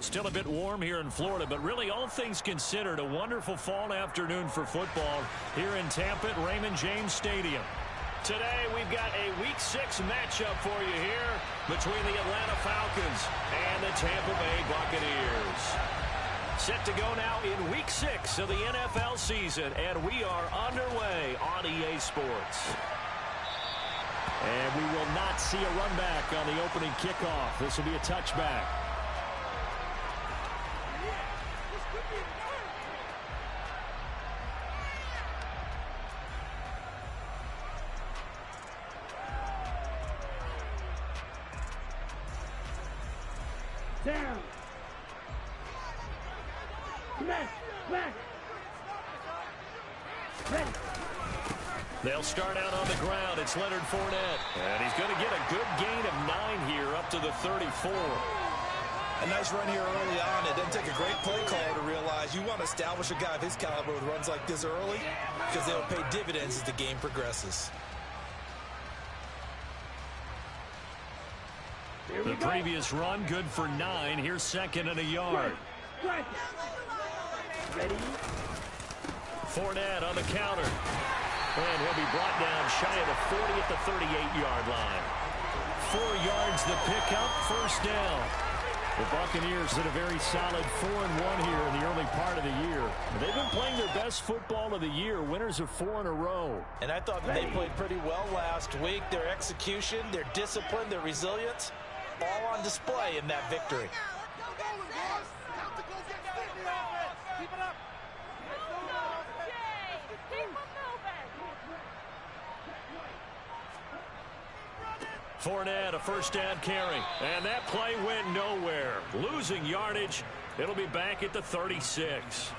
Still a bit warm here in Florida, but really all things considered, a wonderful fall afternoon for football here in Tampa at Raymond James Stadium. Today we've got a Week 6 matchup for you here between the Atlanta Falcons and the Tampa Bay Buccaneers. Set to go now in Week 6 of the NFL season, and we are underway on EA Sports. And we will not see a run back on the opening kickoff. This will be a touchback. Down. Back. Ready. They'll start out on the ground. It's Leonard Fournette. And he's going to get a good gain of 9 here up to the 34. A nice run here early on. It doesn't take a great play caller to realize you want to establish a guy of his caliber with runs like this early because they'll pay dividends as the game progresses. The previous run, good for 9. Here's second and a yard. Ready. Fournette on the counter. And he'll be brought down shy of the 40 at the 38-yard line. 4 yards the pickup, first down. The Buccaneers did a very solid 4-1 here in the early part of the year. They've been playing their best football of the year, winners of 4 in a row. And I thought that they played pretty well last week. Their execution, their discipline, their resilience, all on display in that victory. Fournette, a first down carry. And that play went nowhere. Losing yardage. It'll be back at the 36.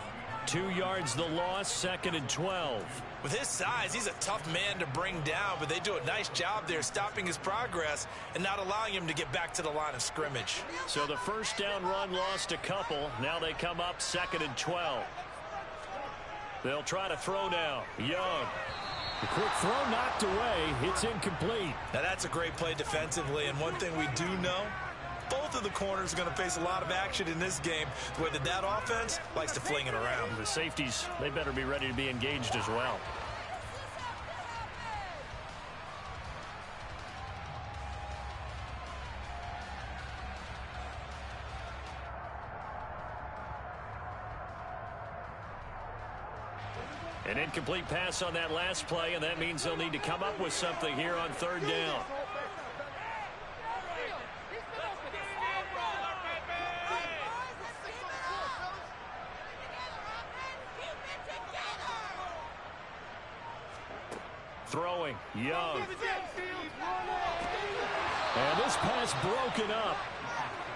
2 yards the loss, second and 12. With his size, he's a tough man to bring down, but they do a nice job there stopping his progress and not allowing him to get back to the line of scrimmage. So the first down run lost a couple. Now they come up second and 12. They'll try to throw now. Young. The quick throw knocked away. It's incomplete. Now that's a great play defensively, and one thing we do know, both of the corners are going to face a lot of action in this game, whether that offense likes to fling it around. The safeties, they better be ready to be engaged as well. An incomplete pass on that last play, and that means they'll need to come up with something here on third down. Throwing, Young. And this pass broken up.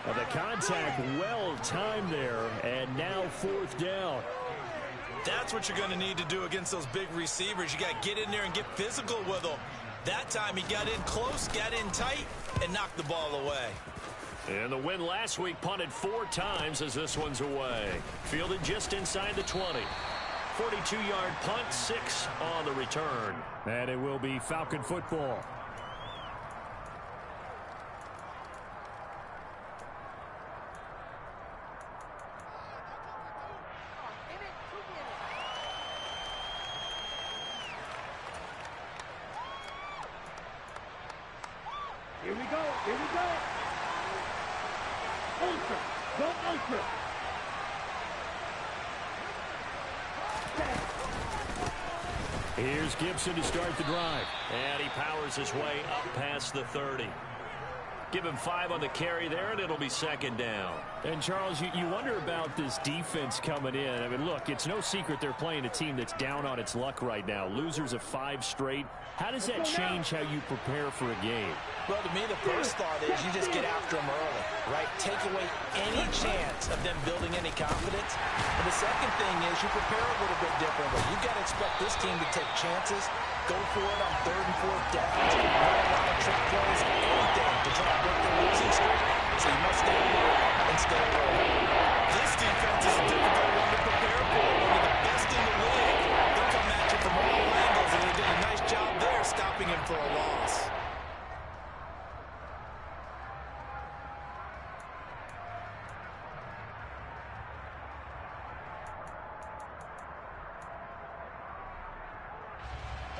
The contact well timed there, and now fourth down. That's what you're going to need to do against those big receivers. You got to get in there and get physical with them. That time he got in close, got in tight, and knocked the ball away. And the win last week punted 4 times as this one's away. Fielded just inside the 20. 42-yard punt, 6 on the return. And it will be Falcon football. Here we go. Ultra. Go ultra. Here's Gibson to start the drive. And he powers his way up past the 30. Give him 5 on the carry there, and it'll be second down. And, Charles, you wonder about this defense coming in. I mean, look, it's no secret they're playing a team that's down on its luck right now. Losers of 5 straight. How does that change how you prepare for a game? Well, to me, the first thought is you just get after them early, right? Take away any chance of them building any confidence. And the second thing is you prepare a little bit differently. You've got to expect this team to take chances, go for it on 3rd and 4th downs, run a lot of trick plays, anything to try to break the losing streak. So you must stay alert and stay alert. This defense is a difficult one to prepare for. One of the best in the league. They'll come at you from all angles, and they did a nice job there stopping him for a loss.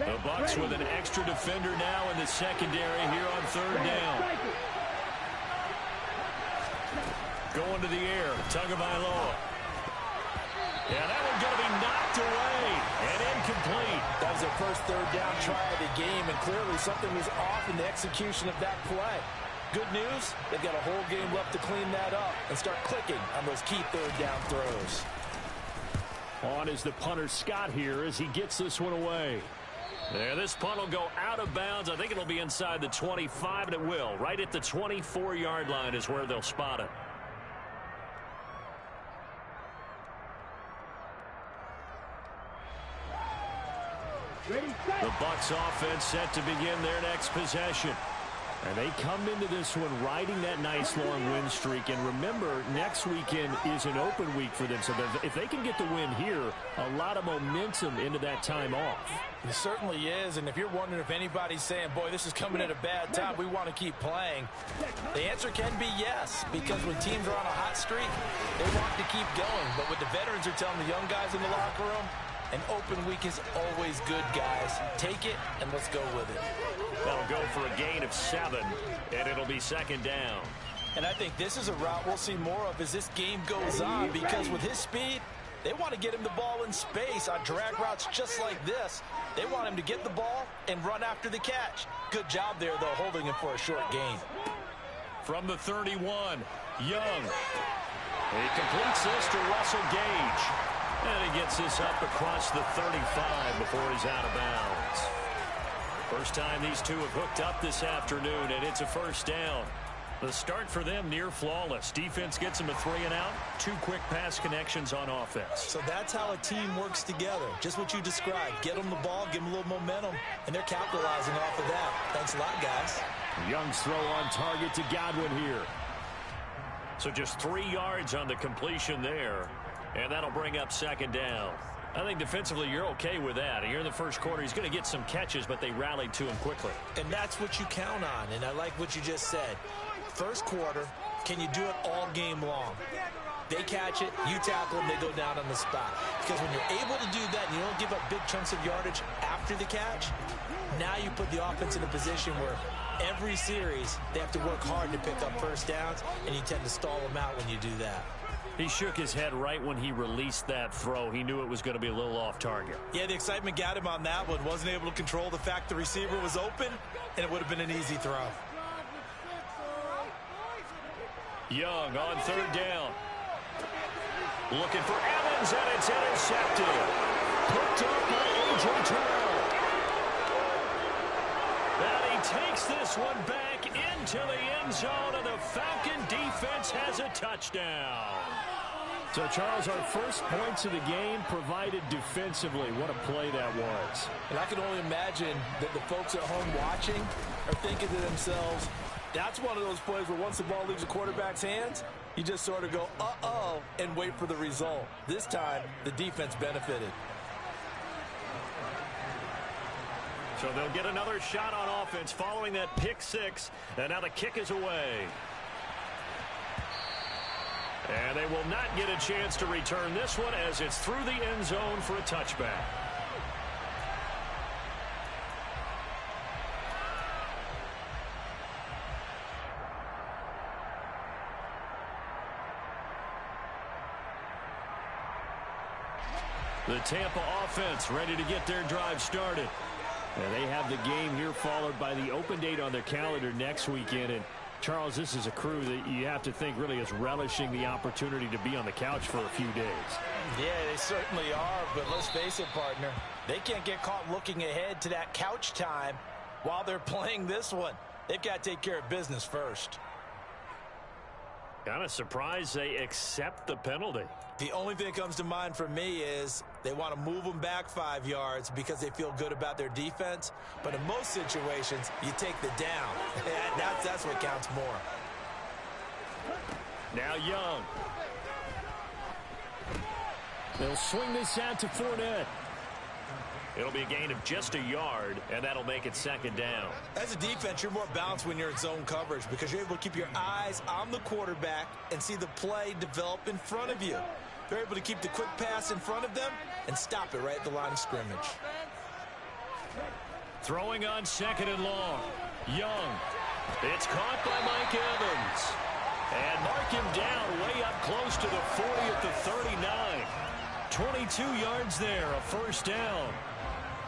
The Bucs with an extra defender now in the secondary here on third down. Going to the air, Tagovailoa. Yeah, that one's going to be knocked away and incomplete. That was their first third down try of the game, and clearly something was off in the execution of that play. Good news, they've got a whole game left to clean that up and start clicking on those key third down throws. On is the punter Scott here as he gets this one away. There, this punt will go out of bounds. I think it'll be inside the 25, and it will. Right at the 24-yard line is where they'll spot it. The Bucs offense set to begin their next possession. And they come into this one riding that nice long win streak. And remember, next weekend is an open week for them. So if they can get the win here, a lot of momentum into that time off. It certainly is. And if you're wondering if anybody's saying, boy, this is coming at a bad time, we want to keep playing, the answer can be yes. Because when teams are on a hot streak, they want to keep going. But what the veterans are telling the young guys in the locker room, an open week is always good, guys. Take it, and let's go with it. That'll go for a gain of 7, and it'll be second down. And I think this is a route we'll see more of as this game goes on, because with his speed, they want to get him the ball in space on drag routes just like this. They want him to get the ball and run after the catch. Good job there, though, holding him for a short gain. From the 31, Young. He completes this to Russell Gage. And he gets this up across the 35 before he's out of bounds. First time these two have hooked up this afternoon, and it's a first down. The start for them near flawless. Defense gets them a 3-and-out. 2 quick pass connections on offense. So that's how a team works together. Just what you described. Get them the ball, give them a little momentum, and they're capitalizing off of that. Thanks a lot, guys. Young's throw on target to Godwin here. So just 3 yards on the completion there. And that'll bring up second down. I think defensively you're okay with that. Here in the first quarter, he's going to get some catches, but they rallied to him quickly. And that's what you count on, and I like what you just said. First quarter, can you do it all game long? They catch it, you tackle them, they go down on the spot. Because when you're able to do that and you don't give up big chunks of yardage after the catch, now you put the offense in a position where every series they have to work hard to pick up first downs, and you tend to stall them out when you do that. He shook his head right when he released that throw. He knew it was going to be a little off target. Yeah, the excitement got him on that one. Wasn't able to control the fact the receiver was open, and it would have been an easy throw. Young on third down. Looking for Evans, and it's intercepted. Picked up by A.J. Terrell. And he takes this one back into the end zone, and the Falcon defense has a touchdown. So, Charles, our first points of the game provided defensively. What a play that was. And I can only imagine that the folks at home watching are thinking to themselves, that's one of those plays where once the ball leaves the quarterback's hands, you just sort of go, uh-oh, and wait for the result. This time, the defense benefited. So they'll get another shot on offense following that pick 6. And now the kick is away. And they will not get a chance to return this one as it's through the end zone for a touchback. The Tampa offense ready to get their drive started. And they have the game here followed by the open date on their calendar next weekend. And Charles, this is a crew that you have to think really is relishing the opportunity to be on the couch for a few days. Yeah, they certainly are, but let's face it, partner. They can't get caught looking ahead to that couch time while they're playing this one. They've got to take care of business first. Kind of surprised they accept the penalty. The only thing that comes to mind for me is they want to move them back 5 yards because they feel good about their defense. But in most situations, you take the down. That's what counts more. Now Young. They'll swing this out to Fournette. It'll be a gain of just a yard, and that'll make it second down. As a defense, you're more balanced when you're in zone coverage because you're able to keep your eyes on the quarterback and see the play develop in front of you. They're able to keep the quick pass in front of them and stop it right at the line of scrimmage. Throwing on 2nd and long. Young. It's caught by Mike Evans. And mark him down way up close to the 40 at the 39. 22 yards there, a first down.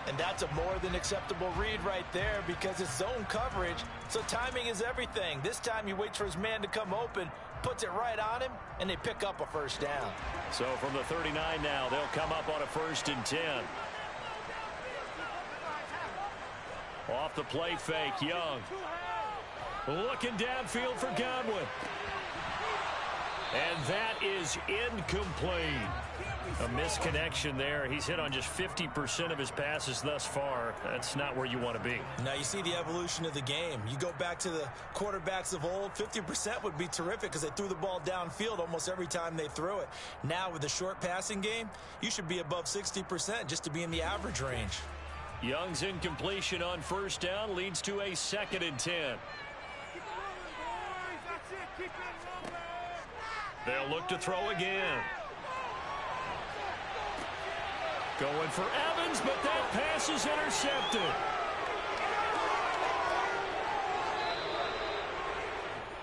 And that's a more than acceptable read right there because it's zone coverage, so timing is everything. This time he waits for his man to come open, puts it right on him, and they pick up a first down. So from the 39 now, they'll come up on a 1st and 10. Off the play fake, Young. Looking downfield for Godwin. And that is incomplete. A misconnection there. He's hit on just 50% of his passes thus far. That's not where you want to be. Now you see the evolution of the game. You go back to the quarterbacks of old, 50% would be terrific because they threw the ball downfield almost every time they threw it. Now with the short passing game, you should be above 60% just to be in the average range. Young's incompletion on 1st down leads to a 2nd and 10. They'll look to throw again. Going for Evans, but that pass is intercepted.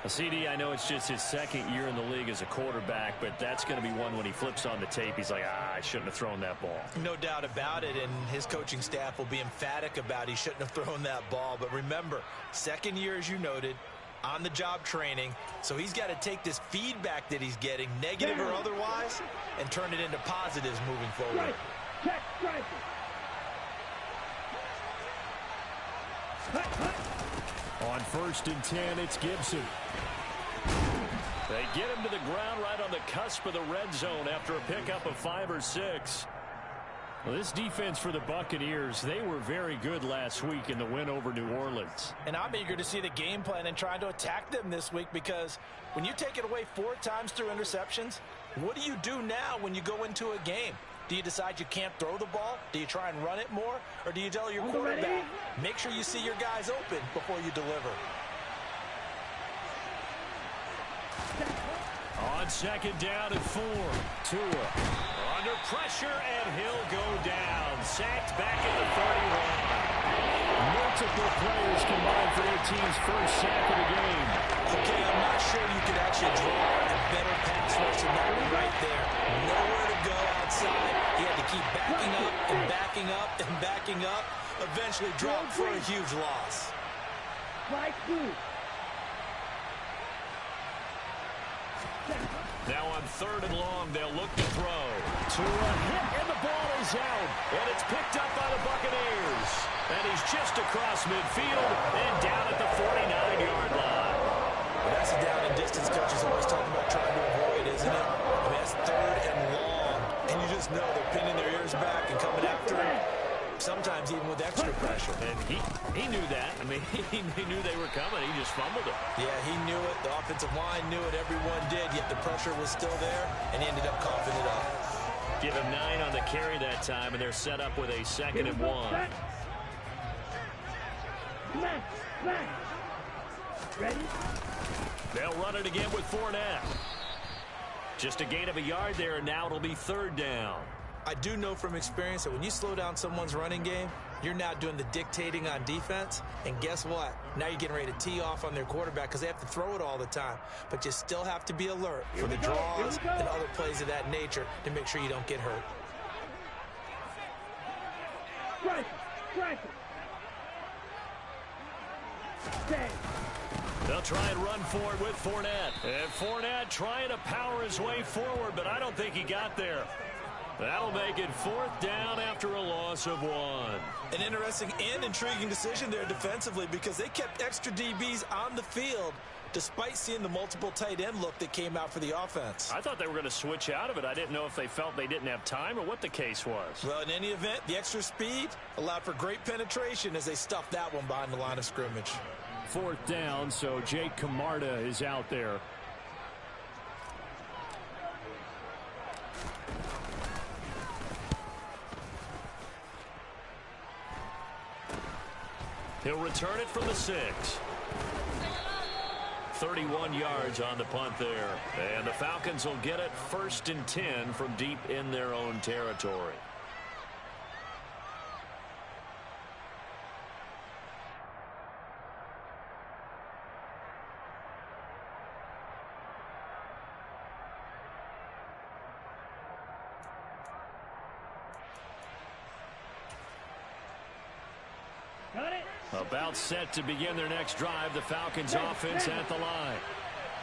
CD, I know it's just his 2nd year in the league as a quarterback, but that's going to be one when he flips on the tape. He's like, I shouldn't have thrown that ball. No doubt about it, and his coaching staff will be emphatic about he shouldn't have thrown that ball. But remember, 2nd year, as you noted, on-the-job training, so he's got to take this feedback that he's getting, negative or otherwise, and turn it into positives moving forward. Check, strike. On 1st and 10, it's Gibson. They get him to the ground right on the cusp of the red zone after a pickup of 5 or 6. Well, this defense for the Buccaneers, they were very good last week in the win over New Orleans. And I'm eager to see the game plan and trying to attack them this week because when you take it away 4 times through interceptions, what do you do now when you go into a game? Do you decide you can't throw the ball? Do you try and run it more? Or do you tell your quarterback, make sure you see your guys open before you deliver? On 2nd down and 4, Tua under pressure, and he'll go down. Sacked back at the 31. Multiple players combined for their team's first sack of the game. Okay, I'm not sure you could actually draw a better pass rush than that one right there. Nowhere to go outside. He had to keep backing up and backing up and backing up. Eventually dropped for a huge loss. Strike 2. Now on 3rd and long, they'll look to throw. Tua hit, and the ball is out. And it's picked up by the Buccaneers. And he's just across midfield and down at the 49-yard line. Well, that's a down and distance coaches always talk about trying to avoid, isn't it? I mean, that's 3rd and long. And you just know they're pinning their ears back and coming after him. Sometimes even with extra pressure. And he knew that. I mean, he knew they were coming. He just fumbled it. Yeah, he knew it. The offensive line knew it. Everyone did. Yet the pressure was still there, and he ended up coughing it up. Give him 9 on the carry that time, and they're set up with a 2nd and 1. Ready? They'll run it again with Fournette. Just a gain of a yard there, and now it'll be 3rd down. I do know from experience that when you slow down someone's running game, you're now doing the dictating on defense. And guess what? Now you're getting ready to tee off on their quarterback because they have to throw it all the time. But you still have to be alert for the draws and other plays of that nature to make sure you don't get hurt. Strike. Strike. Stay. They'll try and run forward with Fournette. And Fournette trying to power his way forward, but I don't think he got there. That'll make it 4th down after a loss of 1. An interesting and intriguing decision there defensively because they kept extra DBs on the field despite seeing the multiple tight end look that came out for the offense. I thought they were going to switch out of it. I didn't know if they felt they didn't have time or what the case was. Well, in any event, the extra speed allowed for great penetration as they stuffed that one behind the line of scrimmage. 4th down, so Jake Camarda is out there. He'll return it from the 6. 31 yards on the punt there. And the Falcons will get it 1st and 10 from deep in their own territory. About set to begin their next drive. The Falcons offense at the line.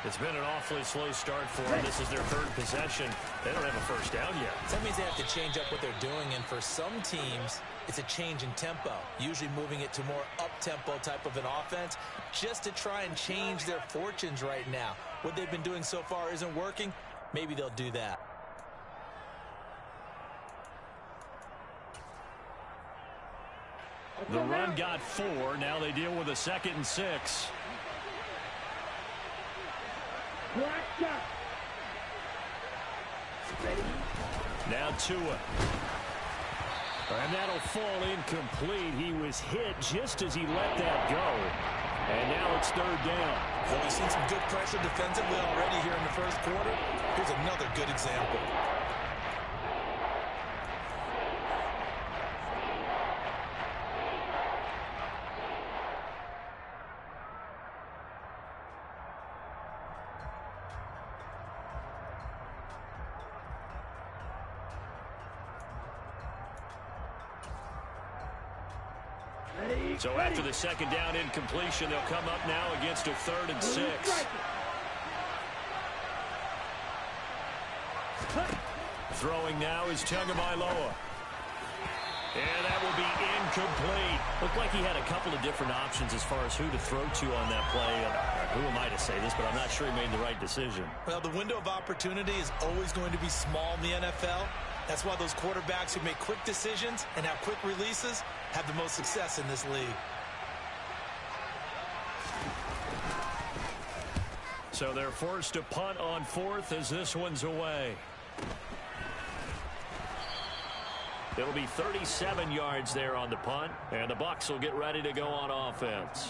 It's been an awfully slow start for them. This is their third possession. They don't have a first down yet. That means they have to change up what they're doing, and for some teams, it's a change in tempo, usually moving it to more up-tempo type of an offense just to try and change their fortunes right now. What they've been doing so far isn't working. Maybe they'll do that. The run got 4. Now they deal with a 2nd and 6. Now Tua. And that'll fall incomplete. He was hit just as he let that go. And now it's 3rd down. Well, we've seen some good pressure defensively already here in the first quarter. Here's another good example. So after the 2nd down incompletion, they'll come up now against a 3rd and 6. Throwing now is Tagovailoa. And that will be incomplete. Looked like he had a couple of different options as far as who to throw to on that play. Who am I to say this, but I'm not sure he made the right decision. Well, the window of opportunity is always going to be small in the NFL. That's why those quarterbacks who make quick decisions and have quick releases have the most success in this league. So they're forced to punt on 4th as this one's away. It'll be 37 yards there on the punt, and the Bucs will get ready to go on offense.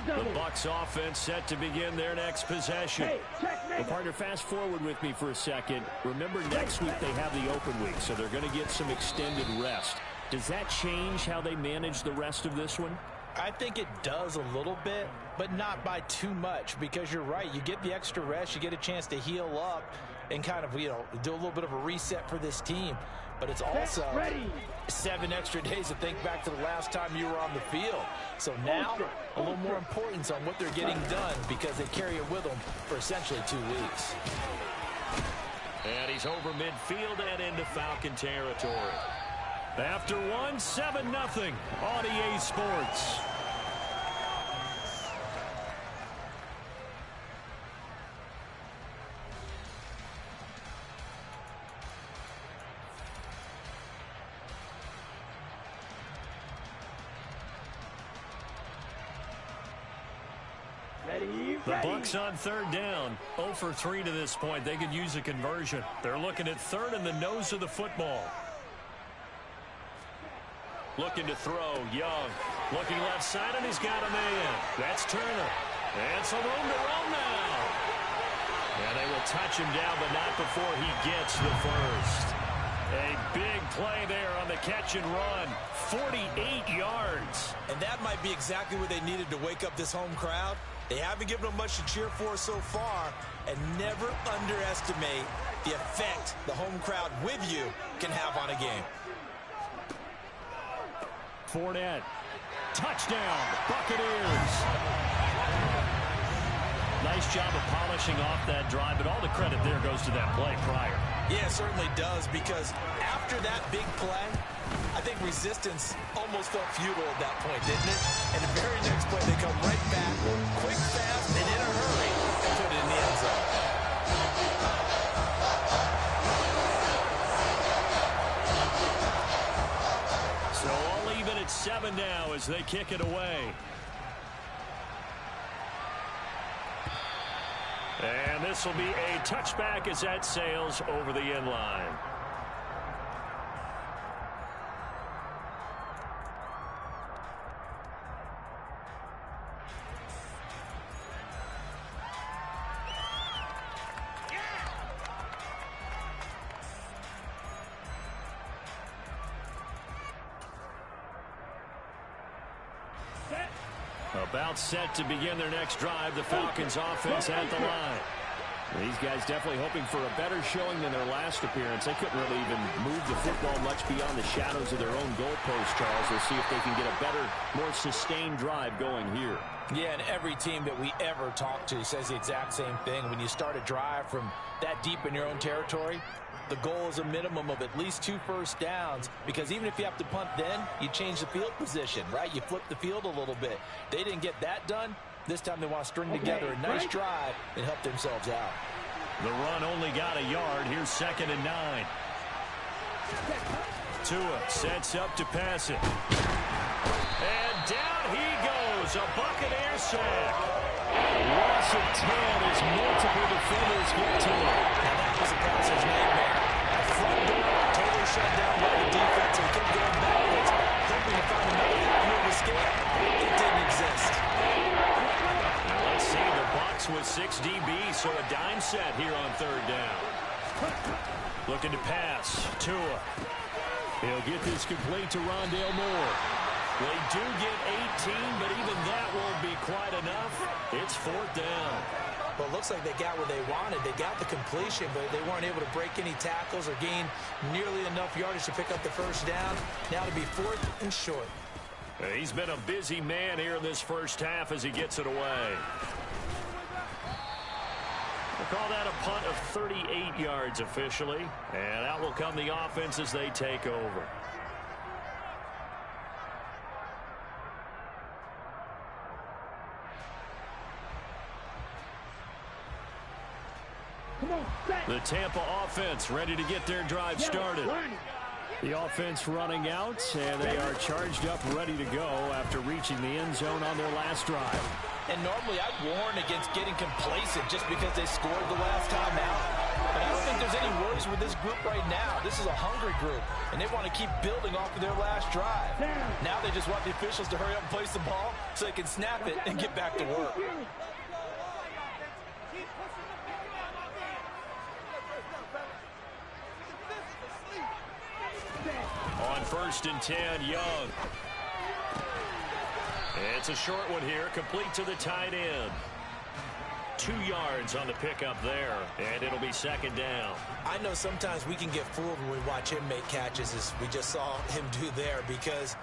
The Bucs offense set to begin their next possession. Well, partner, fast forward with me for a second. Remember, next week they have the open week, so they're going to get some extended rest. Does that change how they manage the rest of this one? I think it does a little bit, but not by too much, because you're right. You get the extra rest, you get a chance to heal up and kind of, do a little bit of a reset for this team. But it's also 7 extra days to think back to the last time you were on the field. So now, a little more importance on what they're getting done because they carry it with them for essentially 2 weeks. And he's over midfield and into Falcon territory. After 1, 7-0 on EA Sports. The Bucs on 3rd down. 0 for 3 to this point. They could use a conversion. They're looking at 3rd and the nose of the football. Looking to throw. Young. Looking left side, and he's got a man. That's Turner. And some room to run now. And they will touch him down, but not before he gets the first. A big play there on the catch and run. 48 yards. And that might be exactly what they needed to wake up this home crowd. They haven't given them much to cheer for so far, and never underestimate the effect the home crowd with you can have on a game. Fournette. Touchdown, Buccaneers. Nice job of polishing off that drive, but all the credit there goes to that play prior. Yeah, it certainly does, because after that big play, I think resistance almost felt futile at that point, didn't it? And the very next play, they come right back, quick, fast, and in a hurry, and put it in the end zone. So all even at 7 now as they kick it away. And this will be a touchback as that sails over the end line. About set to begin their next drive. The Falcons offense at the line. These guys definitely hoping for a better showing than their last appearance. They couldn't really even move the football much beyond the shadows of their own goalpost, Charles. We'll see if they can get a better, more sustained drive going here. Yeah, and every team that we ever talk to says the exact same thing. When you start a drive from that deep in your own territory, the goal is a minimum of at least 2 first downs, because even if you have to punt then, you change the field position, right? You flip the field a little bit. They didn't get that done. This time they want to string together a nice drive and help themselves out. The run only got a yard. Here's 2nd and 9. Tua sets up to pass it. And down he goes. A Buccaneer sack. Loss of 10 as multiple defenders get to him. And that was a passer's nightmare. A front door totally shut down by the defense and kept going backwards, hoping to find another avenue of escape. It didn't exist. Let's see, the Bucs with 6 DBs, so a dime set here on 3rd down. Looking to pass. Tua. He'll get this complete to Rondale Moore. They do get 18, but even that won't be quite enough. It's 4th down. Well, it looks like they got what they wanted. They got the completion, but they weren't able to break any tackles or gain nearly enough yardage to pick up the first down. Now to be 4th and short. He's been a busy man here in this first half as he gets it away. We'll call that a punt of 38 yards officially. And out will come the offense as they take over. The Tampa offense ready to get their drive started. The offense running out, and they are charged up, ready to go after reaching the end zone on their last drive. And normally I'd warn against getting complacent just because they scored the last time out. But I don't think there's any worries with this group right now. This is a hungry group, and they want to keep building off of their last drive. Now they just want the officials to hurry up and place the ball so they can snap it and get back to work. On 1st and 10, Young. It's a short one here, complete to the tight end. 2 yards on the pickup there, and it'll be 2nd down. I know sometimes we can get fooled when we watch him make catches, as we just saw him do there, because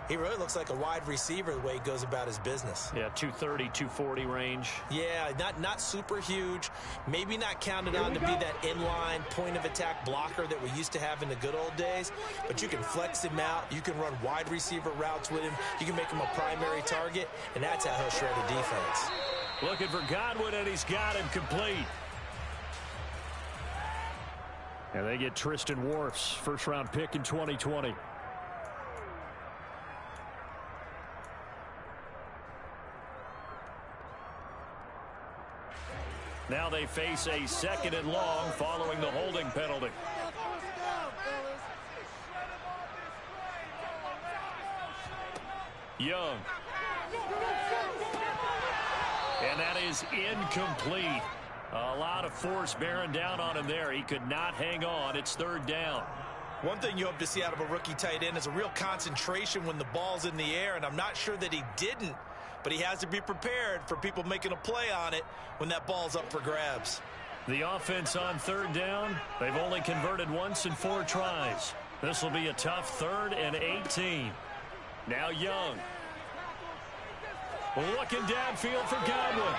he really looks like a wide receiver the way he goes about his business. Yeah, 230, 240 range. Yeah, not super huge. Maybe not counted on to be that inline point-of-attack blocker that we used to have in the good old days. But you can flex him out. You can run wide receiver routes with him. You can make him a primary target, and that's how he'll shred a defense. Looking for Godwin, and he's got him complete. And they get Tristan Wirfs, first-round pick in 2020. Now they face a 2nd and long following the holding penalty. Young. And that is incomplete. A lot of force bearing down on him there. He could not hang on. It's 3rd down. One thing you hope to see out of a rookie tight end is a real concentration when the ball's in the air, and I'm not sure that he didn't. But he has to be prepared for people making a play on it when that ball's up for grabs. The offense on 3rd down, they've only converted once in 4 tries. This will be a tough 3rd and 18. Now Young. Looking downfield for Godwin.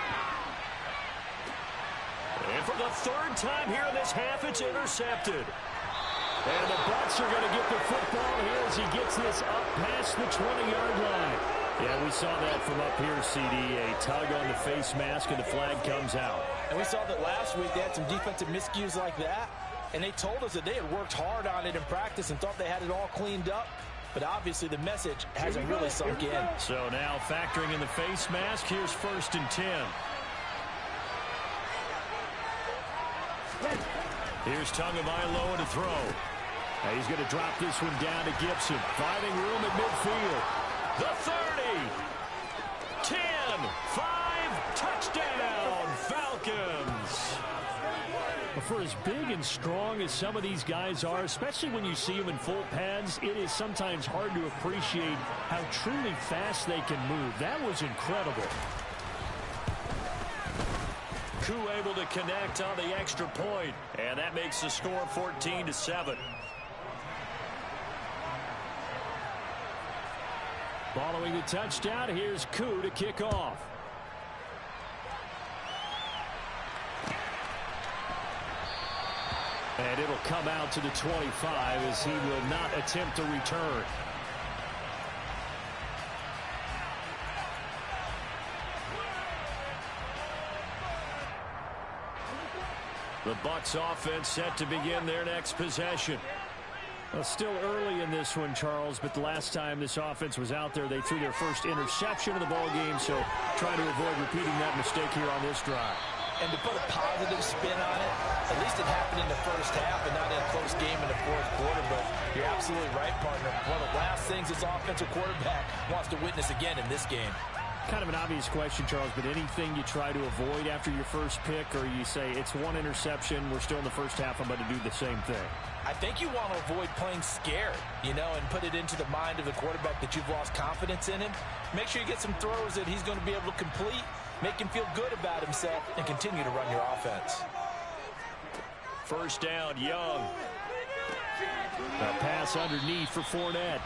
And for the 3rd time here in this half, it's intercepted. And the Bucs are going to get the football here as he gets this up past the 20-yard line. Yeah, we saw that from up here, CD. A tug on the face mask, and the flag comes out. And we saw that last week. They had some defensive miscues like that. And they told us that they had worked hard on it in practice and thought they had it all cleaned up. But obviously the message hasn't really sunk in. So now factoring in the face mask, here's 1st and 10. Here's Tagovailoa to throw. Now he's going to drop this one down to Gibson. Finding room at midfield. The 30. 10. 5. Touchdown. Falcons. For as big and strong as some of these guys are, especially when you see them in full pads, it is sometimes hard to appreciate how truly fast they can move. That was incredible. Koo able to connect on the extra point, and that makes the score 14-7. Following the touchdown, here's Koo to kick off. And it'll come out to the 25 as he will not attempt to return. The Bucs offense set to begin their next possession. Well, still early in this one, Charles, but the last time this offense was out there, they threw their first interception of the ball game, so trying to avoid repeating that mistake here on this drive. And to put a positive spin on it, at least it happened in the first half and not in a close game in the fourth quarter, but you're absolutely right, partner. One of the last things this offensive quarterback wants to witness again in this game. Kind of an obvious question, Charles, but anything you try to avoid after your first pick, or you say it's one interception, we're still in the first half, I'm going to do the same thing? I think you want to avoid playing scared, and put it into the mind of the quarterback that you've lost confidence in him. Make sure you get some throws that he's going to be able to complete, make him feel good about himself, and continue to run your offense. First down, Young. A pass underneath for Fournette.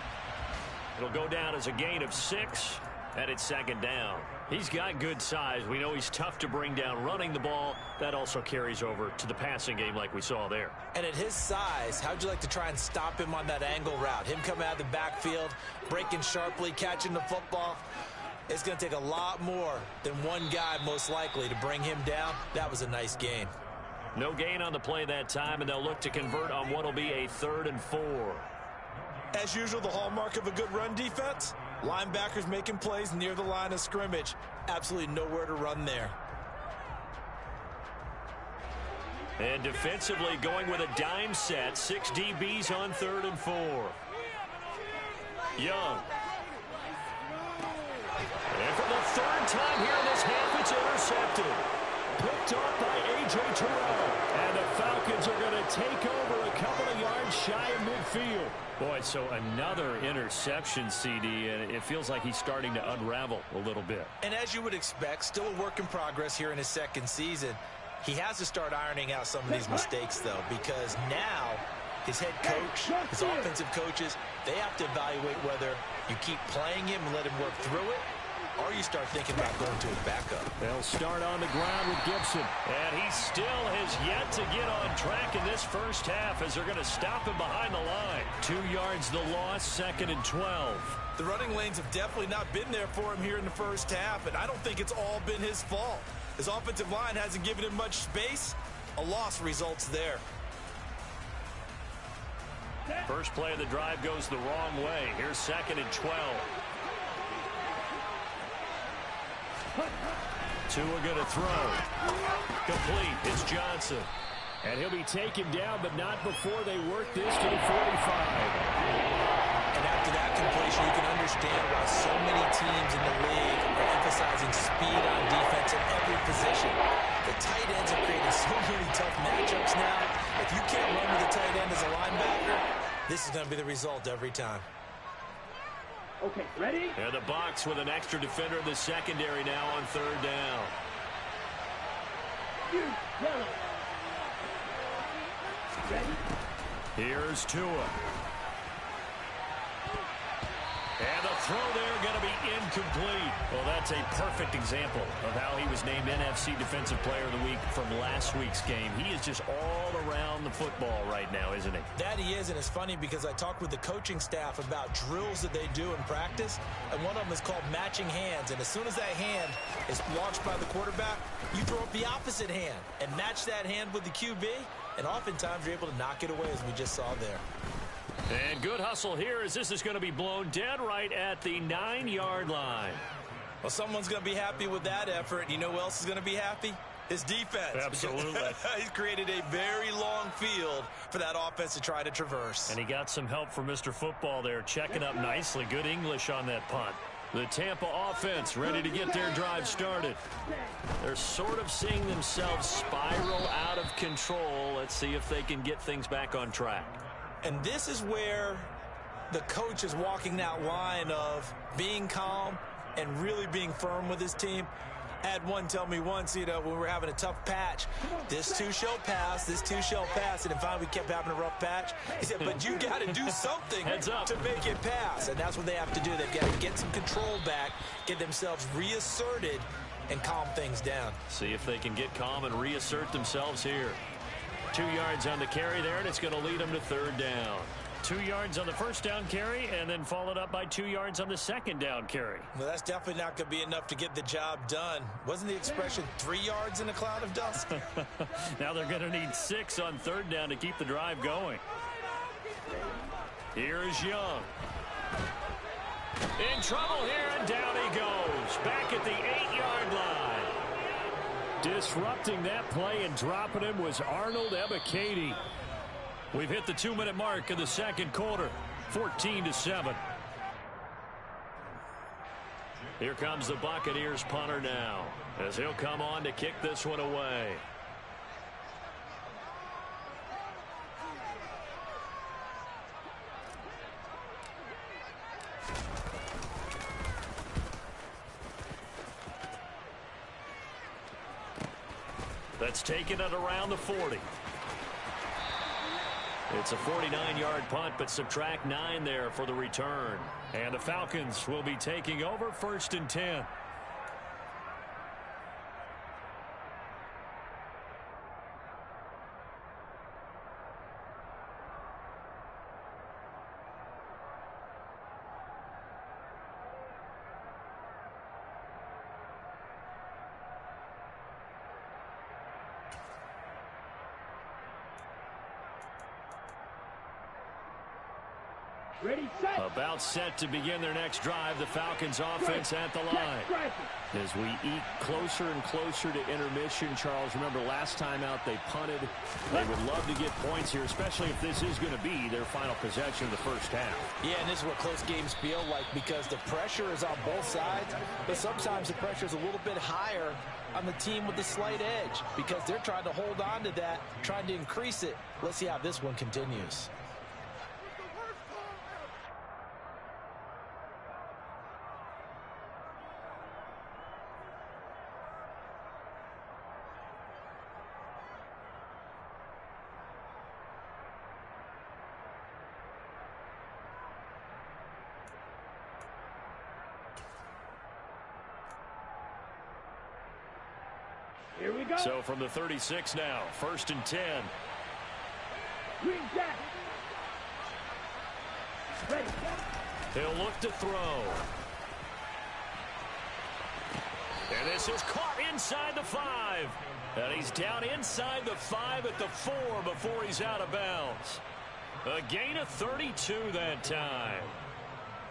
It'll go down as a gain of 6. And it's second down. He's got good size. We know he's tough to bring down running the ball. That also carries over to the passing game like we saw there. And at his size, how'd you like to try and stop him on that angle route? Him coming out of the backfield, breaking sharply, catching the football. It's going to take a lot more than one guy most likely to bring him down. That was a nice gain. No gain on the play that time, and they'll look to convert on what will be a 3rd and 4. As usual, the hallmark of a good run defense, linebackers making plays near the line of scrimmage. Absolutely nowhere to run there. And defensively going with a dime set. 6 DBs on 3rd and 4. Young. And for the 3rd time here in this half, it's intercepted. Picked off by A.J. Terrell. And the Falcons are going to take over a couple of yards shy of midfield. Boy, so another interception, CD, and it feels like he's starting to unravel a little bit. And as you would expect, still a work in progress here in his second season. He has to start ironing out some of these mistakes, though, because now his head coach, his offensive coaches, they have to evaluate whether you keep playing him and let him work through it, or you start thinking about going to his backup. They'll start on the ground with Gibson. And he still has yet to get on track in this first half as they're going to stop him behind the line. 2 yards the loss, 2nd and 12. The running lanes have definitely not been there for him here in the first half, and I don't think it's all been his fault. His offensive line hasn't given him much space. A loss results there. First play of the drive goes the wrong way. Here's 2nd and 12. Tua going to throw. Complete. It's Johnson. And he'll be taken down, but not before they work this to the 45. And after that completion, you can understand why so many teams in the league are emphasizing speed on defense at every position. The tight ends are creating so many tough matchups now. If you can't run with the tight end as a linebacker, this is going to be the result every time. Okay, ready? And the Bucs with an extra defender in the secondary now on 3rd down. Yellow. Ready? Here's Tua. And the throw there going to be incomplete. Well, that's a perfect example of how he was named NFC Defensive Player of the Week from last week's game. He is just all around the football right now, isn't he? That he is, and it's funny because I talked with the coaching staff about drills that they do in practice, and one of them is called matching hands. And as soon as that hand is launched by the quarterback, you throw up the opposite hand and match that hand with the QB, and oftentimes you're able to knock it away, as we just saw there. And good hustle here as this is going to be blown dead right at the 9-yard line. Well, someone's going to be happy with that effort. And you know who else is going to be happy? His defense. Absolutely. He's created a very long field for that offense to try to traverse. And he got some help from Mr. Football there, checking up nicely. Good English on that punt. The Tampa offense ready to get their drive started. They're sort of seeing themselves spiral out of control. Let's see if they can get things back on track. And this is where the coach is walking that line of being calm and really being firm with his team. Had one tell me once, when we were having a tough patch, this too shall pass, this too shall pass. And then finally we kept having a rough patch. He said, but you got to do something to make it pass. And that's what they have to do. They've got to get some control back, get themselves reasserted, and calm things down. See if they can get calm and reassert themselves here. 2 yards on the carry there, and it's going to lead them to third down. 2 yards on the first down carry, and then followed up by 2 yards on the second down carry. Well, that's definitely not going to be enough to get the job done. Wasn't the expression 3 yards in a cloud of dust? Now they're going to need 6 on third down to keep the drive going. Here is Young. In trouble here, and down he goes. Back at the 8-yard line. Disrupting that play and dropping him was Arnold Ebiketie. We've hit the 2-minute mark of the second quarter, 14-7. Here comes the Buccaneers punter now, as he'll come on to kick this one away. That's taken at around the 40. It's a 49-yard punt, but subtract 9 there for the return. And the Falcons will be taking over 1st and 10. Ready, set. About set to begin their next drive. The Falcons offense at the line. As we eke closer and closer to intermission, Charles, remember last time out they punted. They would love to get points here, especially if this is going to be their final possession of the first half. Yeah, and this is what close games feel like, because the pressure is on both sides, but sometimes the pressure is a little bit higher on the team with the slight edge because they're trying to hold on to that, trying to increase it. Let's see how this one continues. Here we go. So from the 36 now, 1st and 10. Green jack. Ready. He'll look to throw. And this is caught inside the 5. And he's down inside the 5 at the 4 before he's out of bounds. A gain of 32 that time.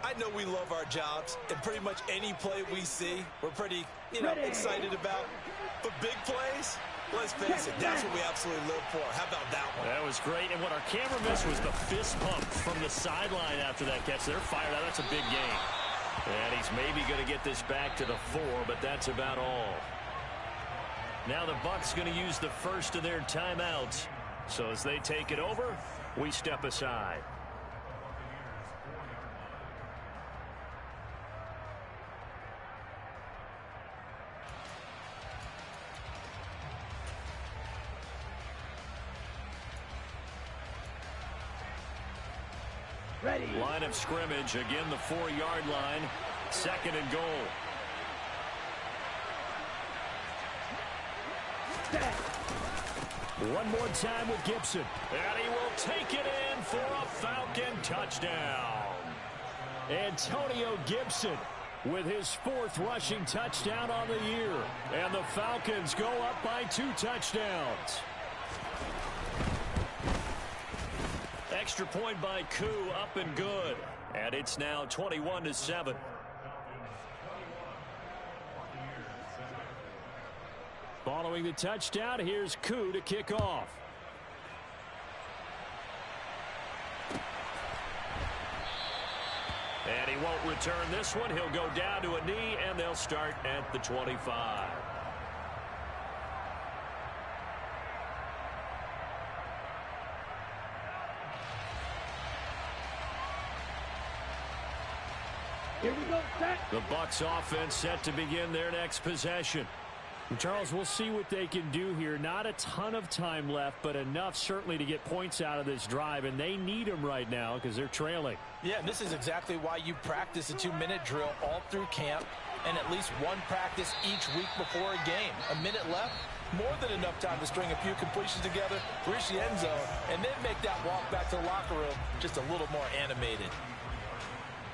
I know we love our jobs, and pretty much any play we see, we're pretty, excited about. But big plays, let's face it, that's what we absolutely live for. How about that one? That was great, and what our camera missed was the fist pump from the sideline after that catch. They're fired out. That's a big gain. And he's maybe going to get this back to the 4, but that's about all. Now the Bucs going to use the first of their timeouts. So as they take it over, we step aside. Ready. Line of scrimmage, again the 4-yard line, 2nd and goal. Set. One more time with Gibson. And he will take it in for a Falcon touchdown. Antonio Gibson with his 4th rushing touchdown on the year. And the Falcons go up by 2 touchdowns. Extra point by Koo, up and good. And it's now 21-7. Following the touchdown, here's Koo to kick off. And he won't return this one. He'll go down to a knee, and they'll start at the 25. Here we go, set. The Bucs offense set to begin their next possession. Charles, we'll see what they can do here. Not a ton of time left, but enough certainly to get points out of this drive, and they need them right now because they're trailing. Yeah, and this is exactly why you practice a 2-minute drill all through camp and at least one practice each week before a game. A minute left, more than enough time to string a few completions together, reach the end zone, and then make that walk back to the locker room just a little more animated.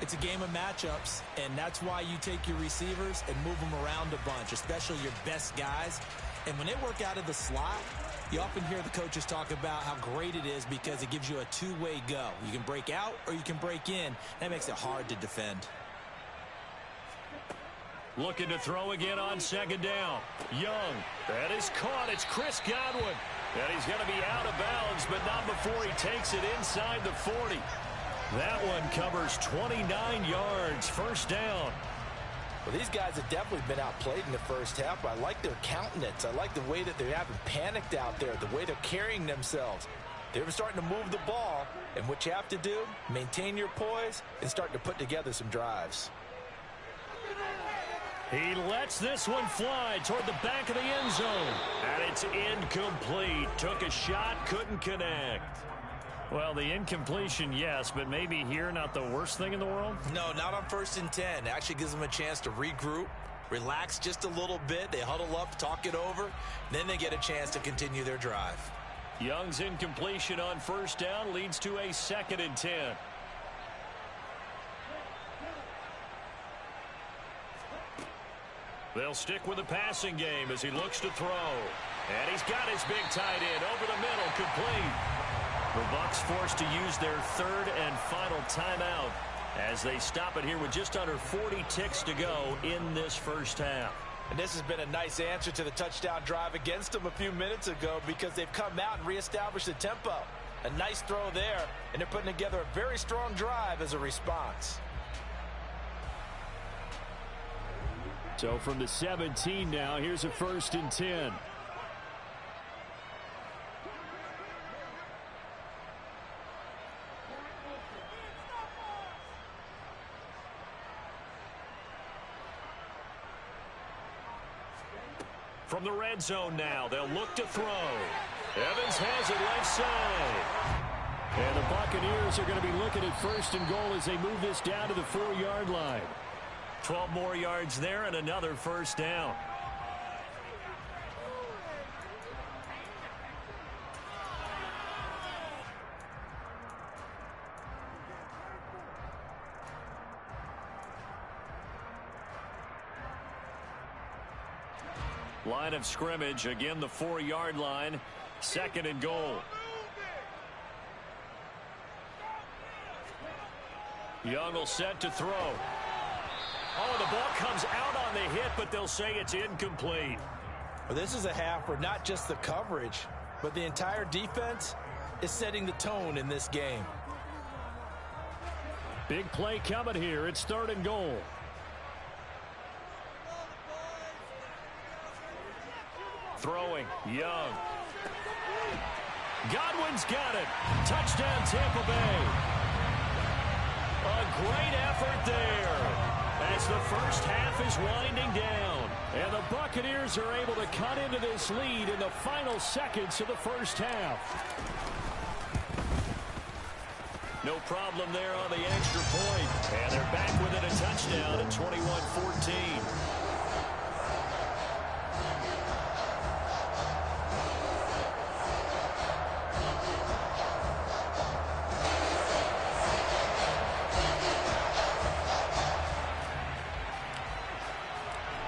It's a game of matchups, and that's why you take your receivers and move them around a bunch, especially your best guys. And when they work out of the slot, you often hear the coaches talk about how great it is because it gives you a two-way go. You can break out or you can break in. That makes it hard to defend. Looking to throw again on second down. Young. That is caught. It's Chris Godwin. And he's going to be out of bounds, but not before he takes it inside the 40. That one covers 29 yards. First down. Well, these guys have definitely been outplayed in the first half, but I like their countenance. I like the way that they haven't panicked out there, the way they're carrying themselves. They're starting to move the ball, and what you have to do, maintain your poise and start to put together some drives. He lets this one fly toward the back of the end zone. And it's incomplete. Took a shot, couldn't connect. Well, the incompletion, yes, but maybe here not the worst thing in the world? No, not on 1st and 10. It actually gives them a chance to regroup, relax just a little bit. They huddle up, talk it over. Then they get a chance to continue their drive. Young's incompletion on first down leads to a 2nd and 10. They'll stick with the passing game as he looks to throw. And he's got his big tight end over the middle, complete. The Bucs forced to use their 3rd and final timeout as they stop it here with just under 40 ticks to go in this first half. And this has been a nice answer to the touchdown drive against them a few minutes ago because they've come out and reestablished the tempo. A nice throw there, and they're putting together a very strong drive as a response. So from the 17 now, here's a 1st and 10. From the red zone now, they'll look to throw. Evans has it left side. And the Buccaneers are going to be looking at 1st and goal as they move this down to the 4-yard line. 12 more yards there and another first down. Line of scrimmage, again the 4-yard line, 2nd and goal. Young will set to throw. Oh, the ball comes out on the hit, but they'll say it's incomplete. Well, this is a half where not just the coverage, but the entire defense is setting the tone in this game. Big play coming here. It's 3rd and goal. Throwing, Young. Godwin's got it. Touchdown, Tampa Bay. A great effort there as the first half is winding down. And the Buccaneers are able to cut into this lead in the final seconds of the first half. No problem there on the extra point. And they're back within a touchdown at 21-14.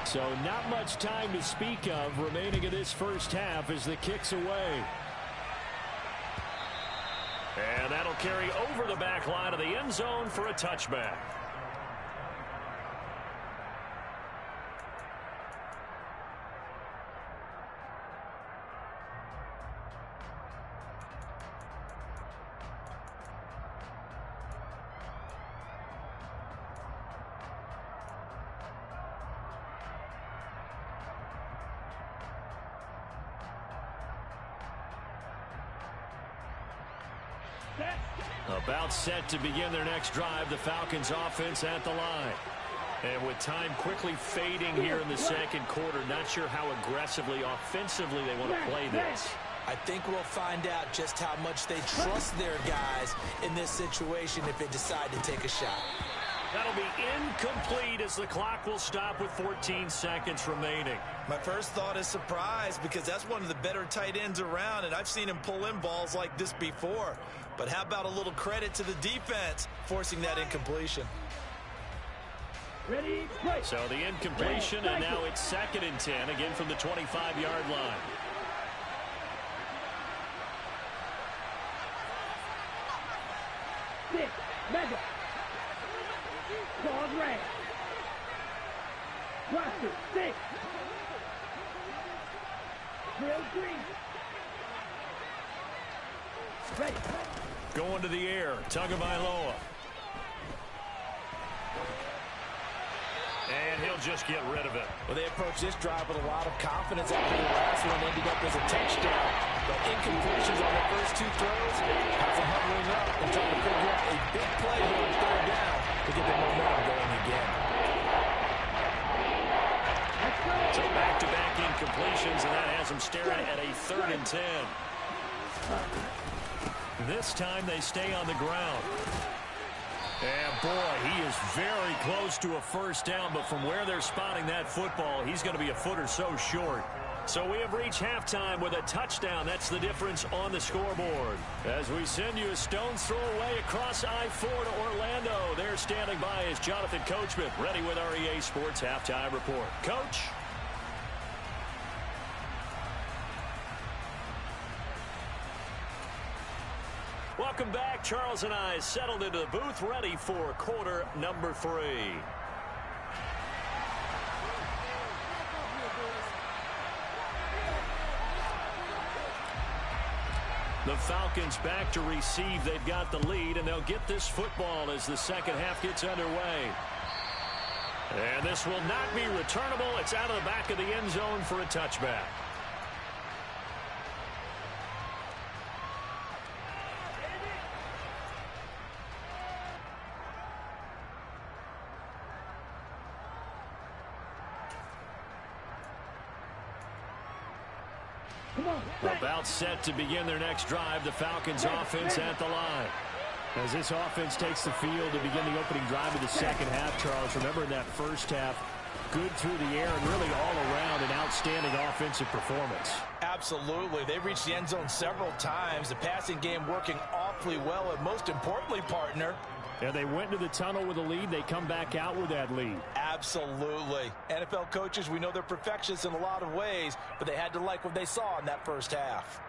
So not much time to speak of remaining in this first half as the kick's away. And that'll carry over the back line of the end zone for a touchback. About set to begin their next drive, the Falcons offense at the line. And with time quickly fading here in the second quarter, not sure how aggressively, offensively they want to play this. I think we'll find out just how much they trust their guys in this situation if they decide to take a shot. That'll be incomplete as the clock will stop with 14 seconds remaining. My first thought is surprise because that's one of the better tight ends around, and I've seen him pull in balls like this before. But how about a little credit to the defense forcing that incompletion? Ready, play. So the incompletion, and now it's 2nd and 10, again from the 25-yard line. Six, mega. Claude Ray. Roster, 6. Drill green. Ready. Going to the air, Tagovailoa. And he'll just get rid of it. Well, they approached this drive with a lot of confidence after the last one ended up as a touchdown. But incompletions on the first 2 throws has them hovering up and trying to figure out a big play here on 3rd down to get the momentum going again. So back-to-back incompletions, and that has them staring at a 3rd and 10. This time they stay on the ground. And boy, he is very close to a first down, but from where they're spotting that football, he's going to be a foot or so short. So we have reached halftime with a touchdown. That's the difference on the scoreboard. As we send you a stone's throw away across I-4 to Orlando. There standing by is Jonathan Coachman, ready with our EA Sports Halftime Report. Coach? Welcome back. Charles and I settled into the booth, ready for quarter number 3. The Falcons back to receive. They've got the lead, and they'll get this football as the second half gets underway. And this will not be returnable. It's out of the back of the end zone for a touchback. About set to begin their next drive, the Falcons offense at the line. As this offense takes the field to begin the opening drive of the second half, Charles, remember in that first half, good through the air and really all around an outstanding offensive performance. Absolutely. They reached the end zone several times. The passing game working awfully well, and most importantly, partner, and they went to the tunnel with a lead. They come back out with that lead. Absolutely. NFL coaches, we know they're perfectionists in a lot of ways, but they had to like what they saw in that first half.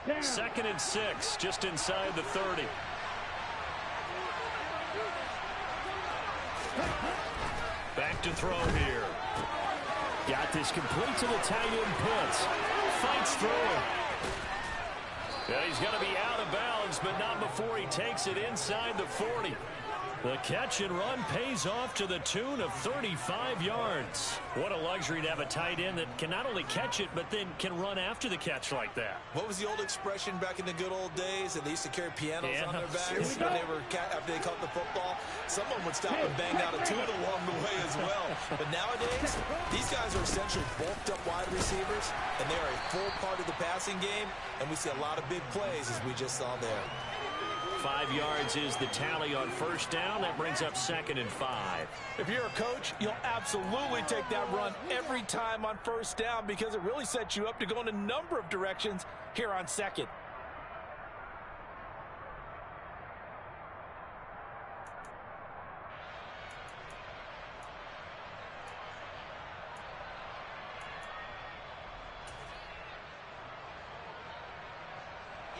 Down. 2nd and 6, just inside the 30. Back to throw here. Got this complete to the tight end Pitts. Fights through it. Yeah, he's going to be out of bounds, but not before he takes it inside the 40. The catch and run pays off to the tune of 35 yards. What a luxury to have a tight end that can not only catch it, but then can run after the catch like that. What was the old expression back in the good old days? That they used to carry pianos on their backs when after they caught the football. Someone would stop and bang out a tune along the way as well. But nowadays, these guys are essentially bulked up wide receivers, and they are a full part of the passing game, and we see a lot of big plays as we just saw there. 5 yards is the tally on first down. That brings up 2nd and 5. If you're a coach, you'll absolutely take that run every time on first down because it really sets you up to go in a number of directions here on 2nd.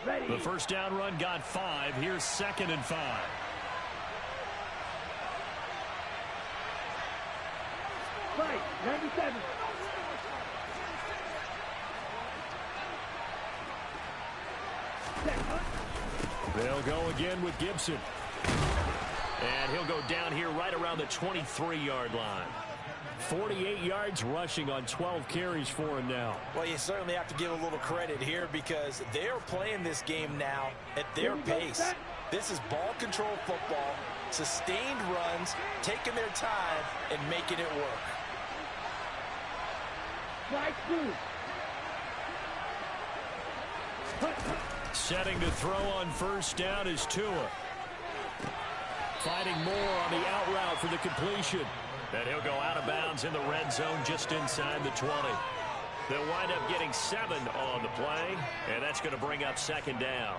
Ready. The first down run got 5. Here's 2nd and 5. Fight, 97. They'll go again with Gibson. And he'll go down here right around the 23-yard line. 48 yards rushing on 12 carries for him now. Well, you certainly have to give a little credit here because they're playing this game now at their pace. This is ball control football, sustained runs, taking their time and making it work. Setting to throw on first down is Tua. Fighting more on the out route for the completion. And he'll go out of bounds in the red zone just inside the 20. They'll wind up getting 7 on the play, and that's going to bring up second down.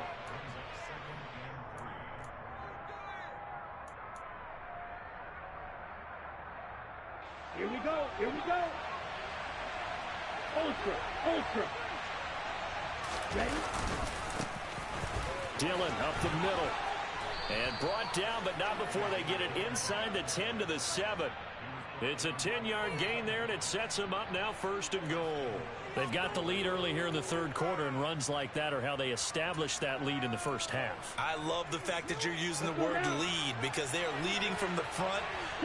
Here we go. Here we go. Ultra. Ultra. Ready? Dillon up the middle. And brought down, but not before they get it inside the 10 to the 7. It's a 10-yard gain there, and it sets them up now 1st and goal. They've got the lead early here in the third quarter, and runs like that are how they establish that lead in the first half. I love the fact that you're using the word lead because they are leading from the front,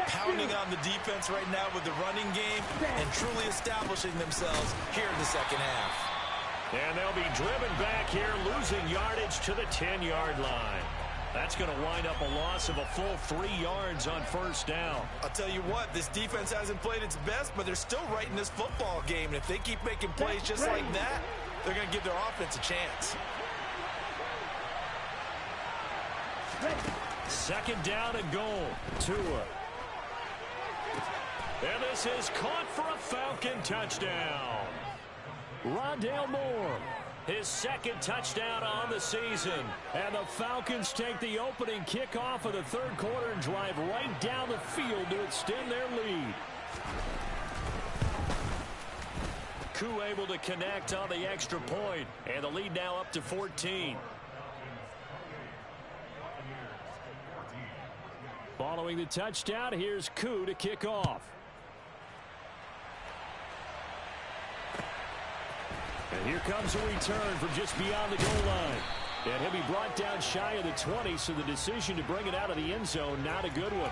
pounding on the defense right now with the running game, and truly establishing themselves here in the second half. And they'll be driven back here, losing yardage to the 10-yard line. That's going to wind up a loss of a full 3 yards on first down. I'll tell you what, this defense hasn't played its best, but they're still right in this football game. And if they keep making plays just like that, they're going to give their offense a chance. Second down and goal. Tua. And this is caught for a Falcon touchdown. Rondale Moore. His second touchdown on the season. And the Falcons take the opening kickoff of the third quarter and drive right down the field to extend their lead. Koo able to connect on the extra point. And the lead now up to 14. Following the touchdown, here's Koo to kick off. And here comes a return from just beyond the goal line. And he'll be brought down shy of the 20, so the decision to bring it out of the end zone, not a good one.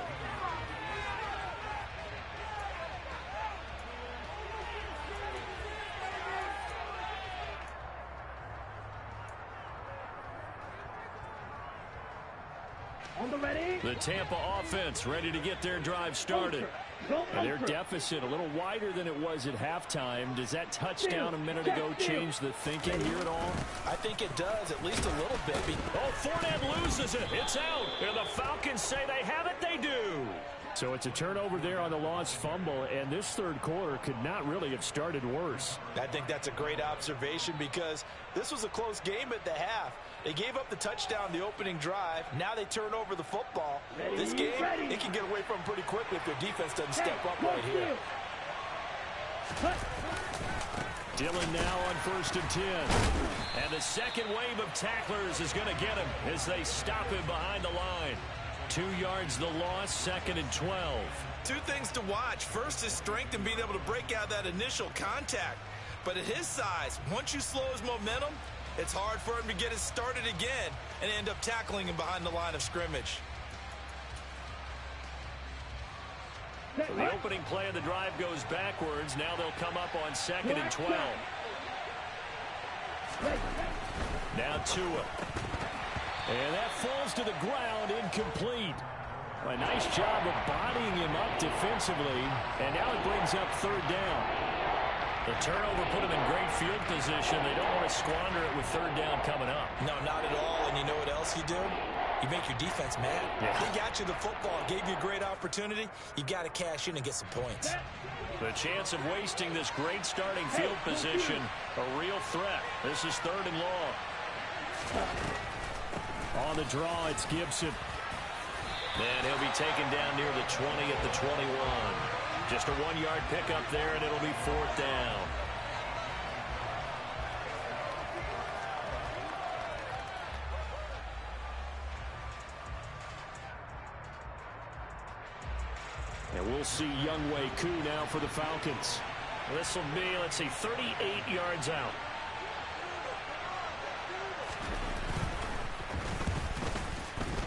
On the ready. The Tampa offense ready to get their drive started. And their deficit a little wider than it was at halftime. Does that touchdown a minute ago change the thinking here at all? I think it does, at least a little bit. Oh, Fournette loses it. It's out. And the Falcons say they have it. They do. So it's a turnover there on the lost fumble, and this third quarter could not really have started worse. I think that's a great observation because this was a close game at the half. They gave up the touchdown the opening drive. Now they turn over the football. This game, it can get away from them pretty quickly if their defense doesn't step up right here. Dillon now on 1st and 10. And the second wave of tacklers is going to get him as they stop him behind the line. 2 yards the loss, 2nd and 12. Two things to watch. First, his strength and being able to break out that initial contact. But at his size, once you slow his momentum, it's hard for him to get it started again and end up tackling him behind the line of scrimmage. So the opening play of the drive goes backwards. Now they'll come up on 2nd and 12. Now Tua. And that falls to the ground, incomplete. A nice job of bodying him up defensively. And now it brings up 3rd down. The turnover put them in great field position. They don't want to squander it with 3rd down coming up. No, not at all. And you know what else you do? You make your defense mad. Yeah. They got you the football, gave you a great opportunity. You got to cash in and get some points. The chance of wasting this great starting field position, a real threat. This is 3rd and long. On the draw, it's Gibson. And he'll be taken down near the 20 at the 21. Just a 1-yard pickup there, and it'll be 4th down. And we'll see Younghoe Koo now for the Falcons. This will be, let's see, 38 yards out.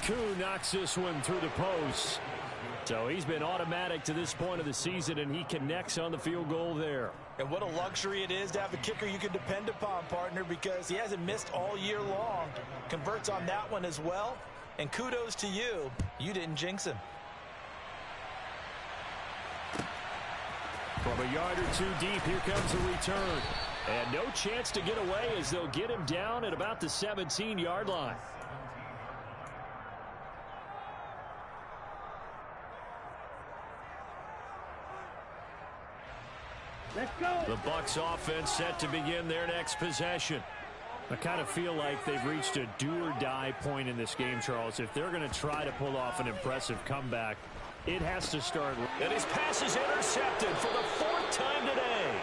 Koo knocks this one through the post. So he's been automatic to this point of the season, and he connects on the field goal there. And what a luxury it is to have a kicker you can depend upon, partner, because he hasn't missed all year long. Converts on that one as well. And kudos to you. You didn't jinx him. From a yard or two deep, here comes a return. And no chance to get away as they'll get him down at about the 17-yard line. Let's go. The Bucs offense set to begin their next possession. I kind of feel like they've reached a do-or-die point in this game, Charles. If they're going to try to pull off an impressive comeback, it has to start. And his pass is intercepted for the 4th time today.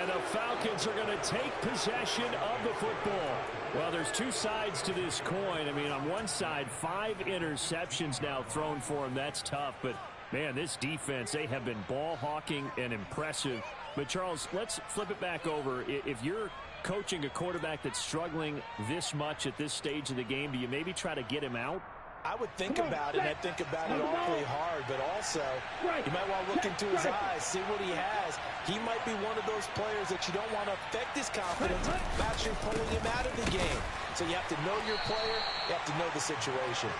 And the Falcons are going to take possession of the football. Well, there's two sides to this coin. I mean, on one side, 5 interceptions now thrown for him. That's tough. But, man, this defense, they have been ball hawking and impressive. But, Charles, let's flip it back over. If you're coaching a quarterback that's struggling this much at this stage of the game, do you maybe try to get him out? I would think about it, and I'd think about it awfully hard, but also you might want to look into his eyes, see what he has. He might be one of those players that you don't want to affect his confidence by actually pulling him out of the game. So you have to know your player, you have to know the situation.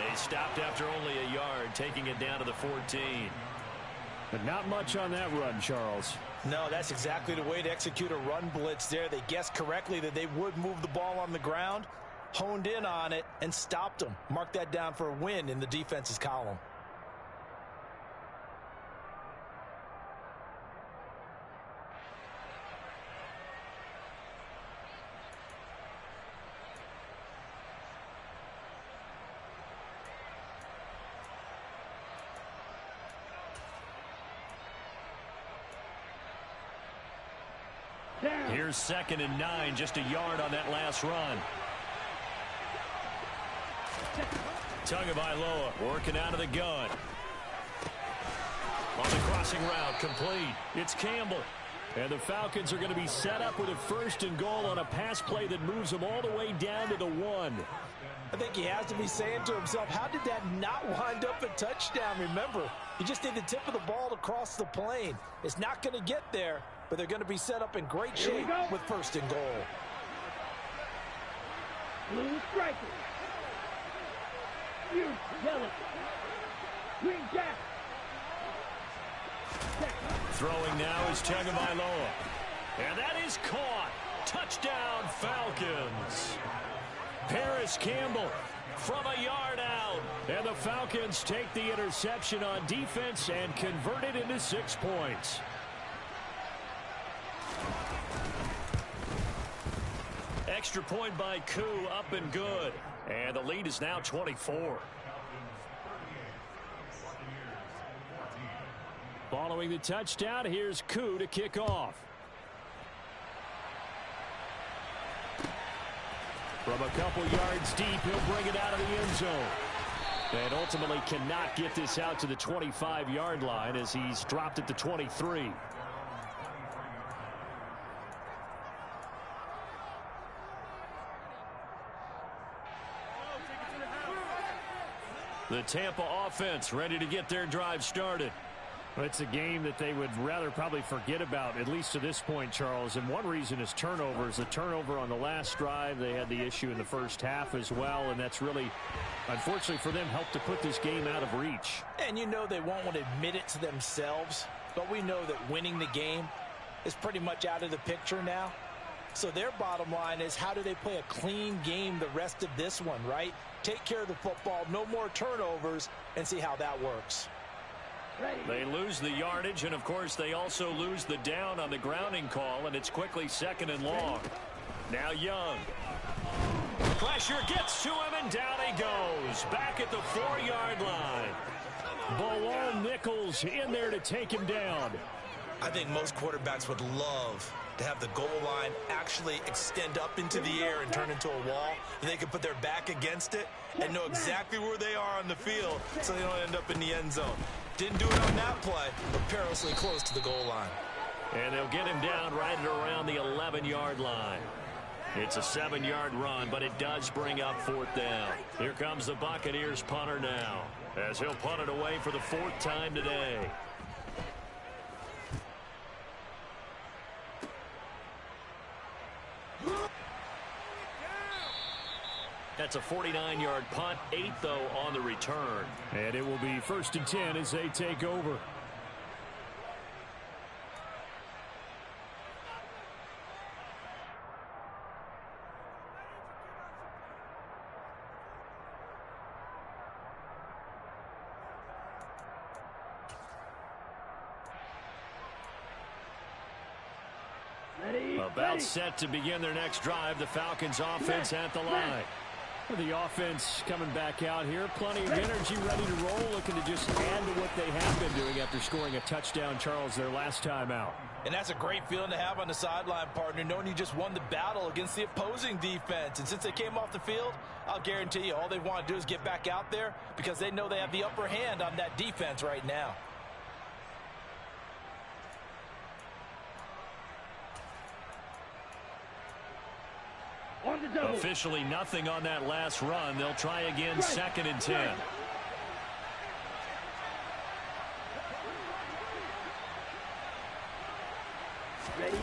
He stopped after only a yard, taking it down to the 14. But not much on that run, Charles. No, that's exactly the way to execute a run blitz there. They guessed correctly that they would move the ball on the ground, honed in on it, and stopped them. Mark that down for a win in the defense's column. Here's 2nd and 9, just a yard on that last run. Tagovailoa working out of the gun. On the crossing route, complete. It's Campbell. And the Falcons are going to be set up with a 1st and goal on a pass play that moves them all the way down to the 1. I think he has to be saying to himself, how did that not wind up a touchdown? Remember, you just need the tip of the ball to cross the plane. It's not going to get there, but they're going to be set up in great shape with 1st and goal. Blue striker. You yellow. Green jack. Throwing now is Tagovailoa. And that is caught. Touchdown, Falcons. Paris Campbell from a yard out. And the Falcons take the interception on defense and convert it into 6 points. Extra point by Koo, up and good. And the lead is now 24. Following the touchdown, here's Koo to kick off. From a couple yards deep, he'll bring it out of the end zone. And ultimately cannot get this out to the 25-yard line as he's dropped at the 23. The Tampa offense ready to get their drive started. It's a game that they would rather probably forget about, at least to this point, Charles. And one reason is turnovers. The turnover on the last drive, they had the issue in the first half as well. And that's really, unfortunately for them, helped to put this game out of reach. And you know they won't want to admit it to themselves. But we know that winning the game is pretty much out of the picture now. So their bottom line is, how do they play a clean game the rest of this one, right? Take care of the football, no more turnovers, and see how that works. They lose the yardage, and, of course, they also lose the down on the grounding call, and it's quickly 2nd and long. Now Young. Pressure gets to him, and down he goes. Back at the 4-yard line. Balone Nichols in there to take him down. I think most quarterbacks would love to have the goal line actually extend up into the air and turn into a wall, and they can put their back against it and know exactly where they are on the field so they don't end up in the end zone. Didn't do it on that play, but perilously close to the goal line. And they'll get him down right at around the 11-yard line. It's a 7-yard run, but it does bring up 4th down. Here comes the Buccaneers punter now, as he'll punt it away for the 4th time today. That's a 49-yard punt, 8 though on the return. And it will be 1st and 10 as they take over. About set to begin their next drive. The Falcons offense at the line. The offense coming back out here. Plenty of energy, ready to roll. Looking to just add to what they have been doing after scoring a touchdown, Charles, their last time out. And that's a great feeling to have on the sideline, partner, knowing you just won the battle against the opposing defense. And since they came off the field, I'll guarantee you all they want to do is get back out there because they know they have the upper hand on that defense right now. Officially nothing on that last run. They'll try again, 2nd and 10. Ready?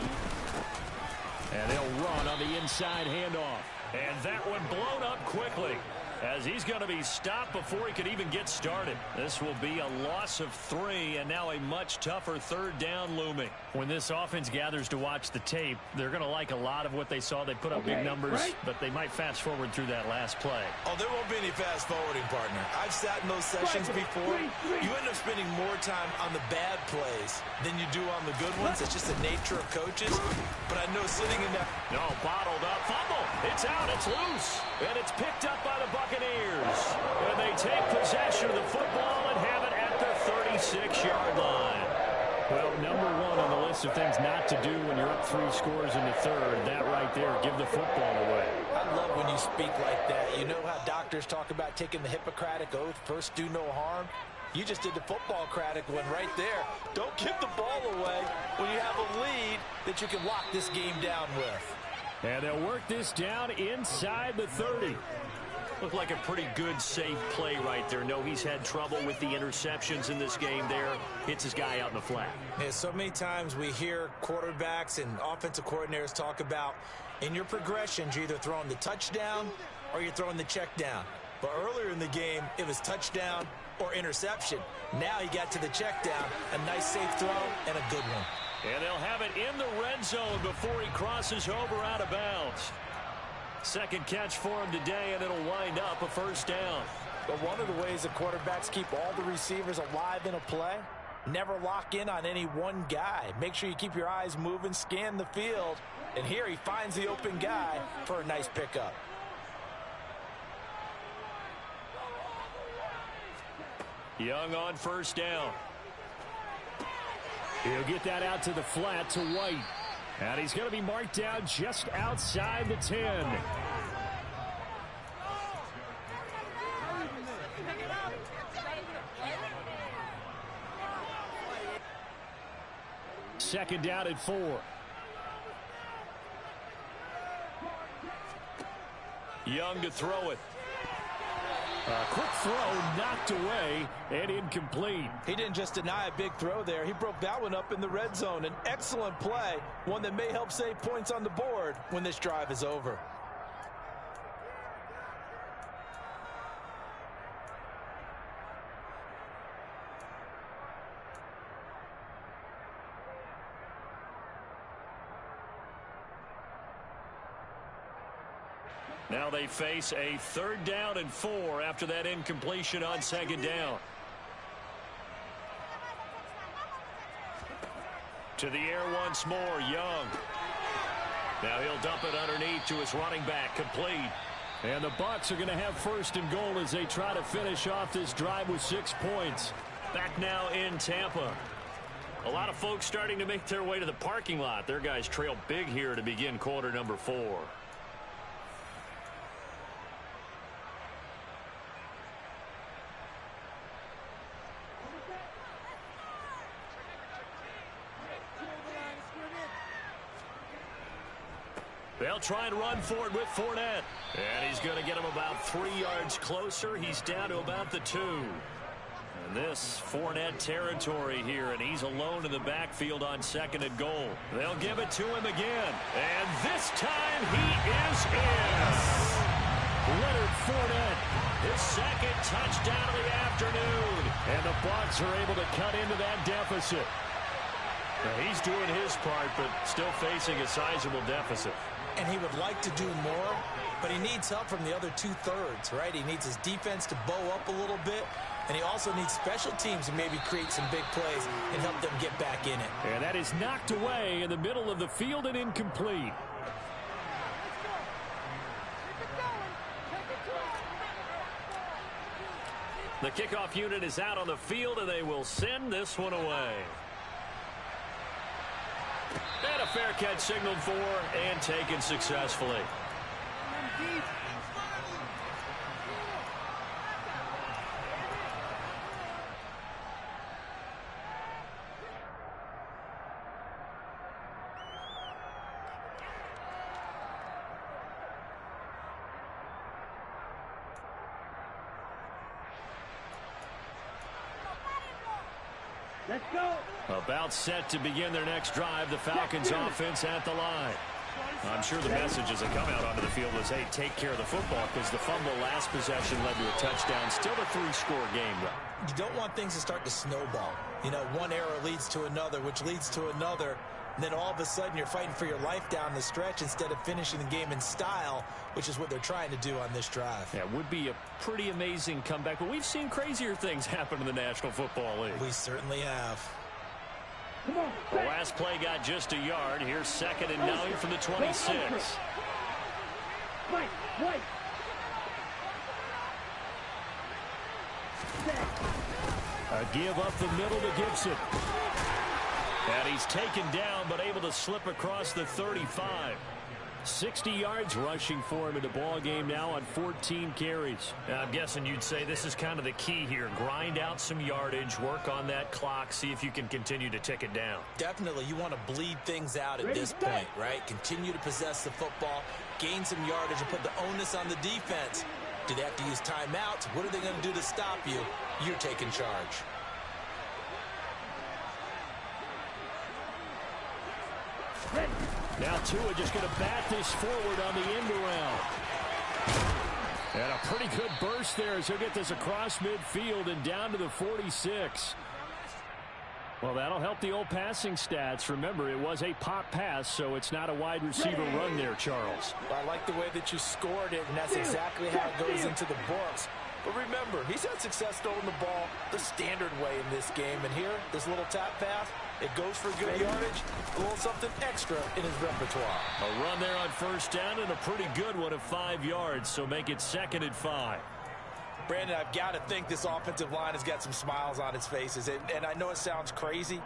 And they'll run on the inside handoff. And that one blown up quickly, as he's going to be stopped before he could even get started. This will be a loss of 3, and now a much tougher 3rd down looming. When this offense gathers to watch the tape, they're going to like a lot of what they saw. They put up big numbers, but they might fast forward through that last play. Oh, there won't be any fast forwarding, partner. I've sat in those sessions before. You end up spending more time on the bad plays than you do on the good ones. It's just the nature of coaches. But I know sitting in that... No, bottled up. Fumble. It's out. It's loose. And it's picked up by the Buccaneers. And they take possession of the football and have it at the 36-yard line. Well, number 1 on the list of things not to do when you're up 3 scores in the 3rd. That right there, give the football away. I love when you speak like that. You know how doctors talk about taking the Hippocratic Oath, first do no harm? You just did the football-cratic one right there. Don't give the ball away when you have a lead that you can lock this game down with. And they'll work this down inside the 30. Looked like a pretty good, safe play right there. No, he's had trouble with the interceptions in this game there. Hits his guy out in the flat. Yeah, so many times we hear quarterbacks and offensive coordinators talk about in your progressions, you're either throwing the touchdown or you're throwing the check down. But earlier in the game, it was touchdown or interception. Now he got to the check down, a nice safe throw and a good one. And they'll have it in the red zone before he crosses over out of bounds. Second catch for him today, and it'll wind up a 1st down. But one of the ways the quarterbacks keep all the receivers alive in a play, never lock in on any one guy. Make sure you keep your eyes moving, scan the field. And here he finds the open guy for a nice pickup. Young on 1st down. He'll get that out to the flat to White. And he's going to be marked down just outside the 10. Second down at 4. Young to throw it. A quick throw knocked away and incomplete. He didn't just deny a big throw there. He broke that one up in the red zone. An excellent play, one that may help save points on the board when this drive is over. Now they face a 3rd down and 4 after that incompletion on 2nd down. To the air once more, Young. Now he'll dump it underneath to his running back, complete. And the Bucs are going to have 1st and goal as they try to finish off this drive with 6 points. Back now in Tampa. A lot of folks starting to make their way to the parking lot. Their guys trail big here to begin quarter number 4. They'll try and run for it with Fournette. And he's going to get him about 3 yards closer. He's down to about the 2. And this Fournette territory here, and he's alone in the backfield on 2nd and goal. They'll give it to him again. And this time he is in. Leonard Fournette, his 2nd touchdown of the afternoon. And the Bucs are able to cut into that deficit. Now, he's doing his part, but still facing a sizable deficit. And he would like to do more, but he needs help from the other 2/3, right? He needs his defense to bow up a little bit, and he also needs special teams to maybe create some big plays and help them get back in it. And that is knocked away in the middle of the field and incomplete. The kickoff unit is out on the field, and they will send this one away. And a fair catch signaled for and taken successfully. Let's go. About set to begin their next drive, the Falcons offense at the line. I'm sure the messages that come out onto the field is, hey, take care of the football, because the fumble last possession led to a touchdown. Still a 3-score game, though. You don't want things to start to snowball. You know, one error leads to another, which leads to another. And then all of a sudden you're fighting for your life down the stretch instead of finishing the game in style, which is what they're trying to do on this drive. Yeah, it would be a pretty amazing comeback, but we've seen crazier things happen in the National Football League. We certainly have. Come on. The last play got just a yard. Here's 2nd and 9 from the 26. Mike, White. A give up the middle to Gibson. And he's taken down, but able to slip across the 35. 60 yards rushing for him in the ball game now on 14 carries. I'm guessing you'd say this is kind of the key here. Grind out some yardage, work on that clock, see if you can continue to tick it down. Definitely, you want to bleed things out at this point, right? Continue to possess the football, gain some yardage, and put the onus on the defense. Do they have to use timeouts? What are they going to do to stop you? You're taking charge. Now Tua just going to bat this forward on the end around. And a pretty good burst there as he'll get this across midfield and down to the 46. Well, that'll help the old passing stats. Remember, it was a pop pass, so it's not a wide receiver run there, Charles. I like the way that you scored it, and that's exactly how it goes into the books. But remember, he's had success throwing the ball the standard way in this game. And here, this little tap pass, it goes for good yardage, a little something extra in his repertoire. A run there on 1st down and a pretty good one of 5 yards, so make it 2nd and 5. Brandon, I've got to think this offensive line has got some smiles on its faces. And I know it sounds crazy,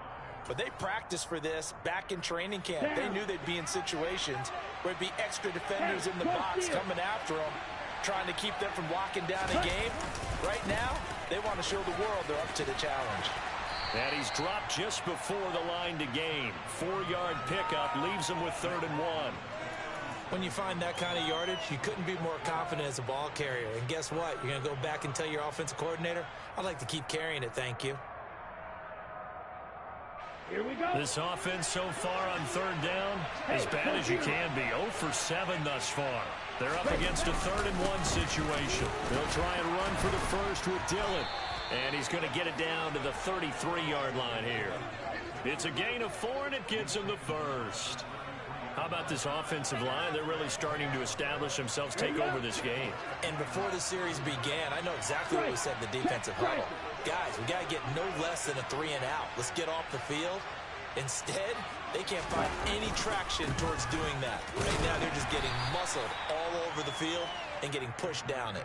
but they practiced for this back in training camp. They knew they'd be in situations where it'd be extra defenders in the box coming after them, trying to keep them from locking down a game. Right now, they want to show the world they're up to the challenge. And he's dropped just before the line to gain. 4-yard pickup leaves him with 3rd and 1. When you find that kind of yardage, you couldn't be more confident as a ball carrier. And guess what? You're going to go back and tell your offensive coordinator, I'd like to keep carrying it, thank you. Here we go. This offense so far on 3rd down, as bad as you can be. 0 for 7 thus far. They're up against a 3rd and 1 situation. They'll try and run for the first with Dillon. And he's going to get it down to the 33-yard line here. It's a gain of 4, and it gets him the first. How about this offensive line? They're really starting to establish themselves, take over this game. And before the series began, I know exactly what we said in the defensive huddle. Guys, we got to get no less than a 3-and-out. Let's get off the field. Instead, they can't find any traction towards doing that. Right now, they're just getting muscled all over the field and getting pushed down it.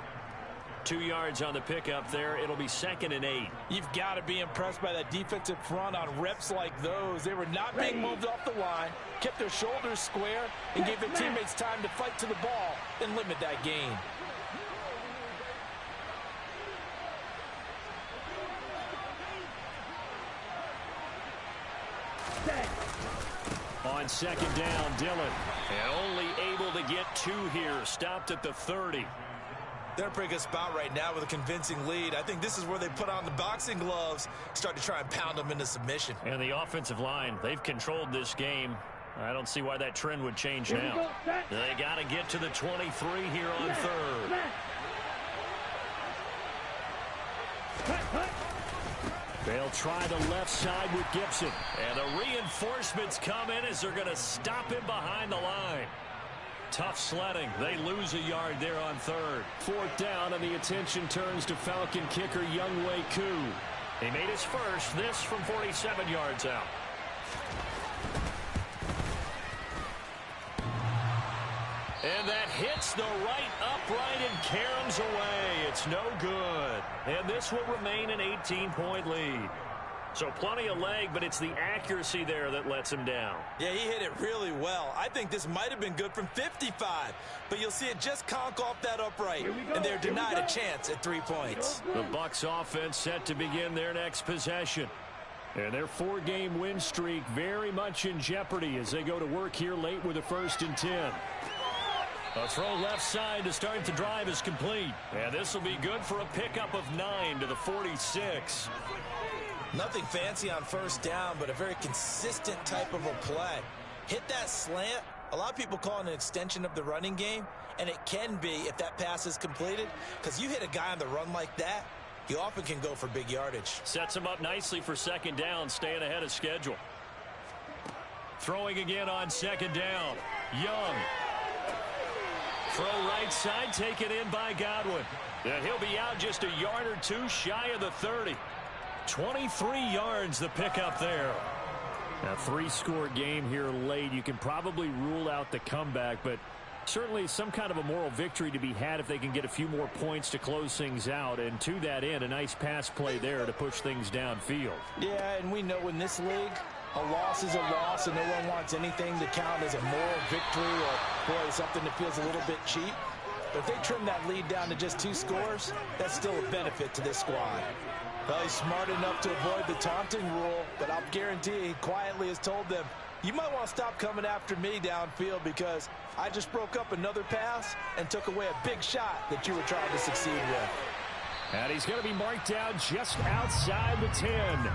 2 yards on the pickup there. It'll be 2nd and 8. You've got to be impressed by that defensive front on reps like those. They were not being moved off the line, kept their shoulders square, and gave their teammates time to fight to the ball and limit that gain. On 2nd down, Dillon. And only able to get 2 here. Stopped at the 30. They're in a pretty good spot right now with a convincing lead. I think this is where they put on the boxing gloves, start to try and pound them into submission. And the offensive line, they've controlled this game. I don't see why that trend would change now. They got to get to the 23 here on third. They'll try the left side with Gibson. And the reinforcements come in as they're going to stop him behind the line. Tough sledding. They lose a yard there on third. 4th down, and the attention turns to Falcon kicker wk6. He made his first, this from 47 yards out. And that hits the right upright and caroms away. It's no good. And this will remain an 18-point lead. So plenty of leg, but it's the accuracy there that lets him down. Yeah, he hit it really well. I think this might have been good from 55, but you'll see it just conk off that upright, and they're denied a chance at 3 points. The Bucs offense set to begin their next possession. And their 4-game win streak very much in jeopardy as they go to work here late with a 1st and 10. A throw left side to start the drive is complete. And this will be good for a pickup of 9 to the 46. Nothing fancy on 1st down, but a very consistent type of a play. Hit that slant. A lot of people call it an extension of the running game, and it can be if that pass is completed, because you hit a guy on the run like that, you often can go for big yardage. Sets him up nicely for 2nd down, staying ahead of schedule. Throwing again on 2nd down. Young. Throw right side, taken in by Godwin. And he'll be out just a yard or 2 shy of the 30. 23 yards the pickup there. A 3-score game here late. You can probably rule out the comeback, but certainly some kind of a moral victory to be had if they can get a few more points to close things out. And to that end, a nice pass play there to push things downfield. Yeah, and we know in this league, a loss is a loss, and no one wants anything to count as a moral victory or, boy, something that feels a little bit cheap. But if they trim that lead down to just 2 scores, that's still a benefit to this squad. Well, he's smart enough to avoid the taunting rule, but I'll guarantee he quietly has told them, you might want to stop coming after me downfield because I just broke up another pass and took away a big shot that you were trying to succeed with. And he's going to be marked down just outside the 10.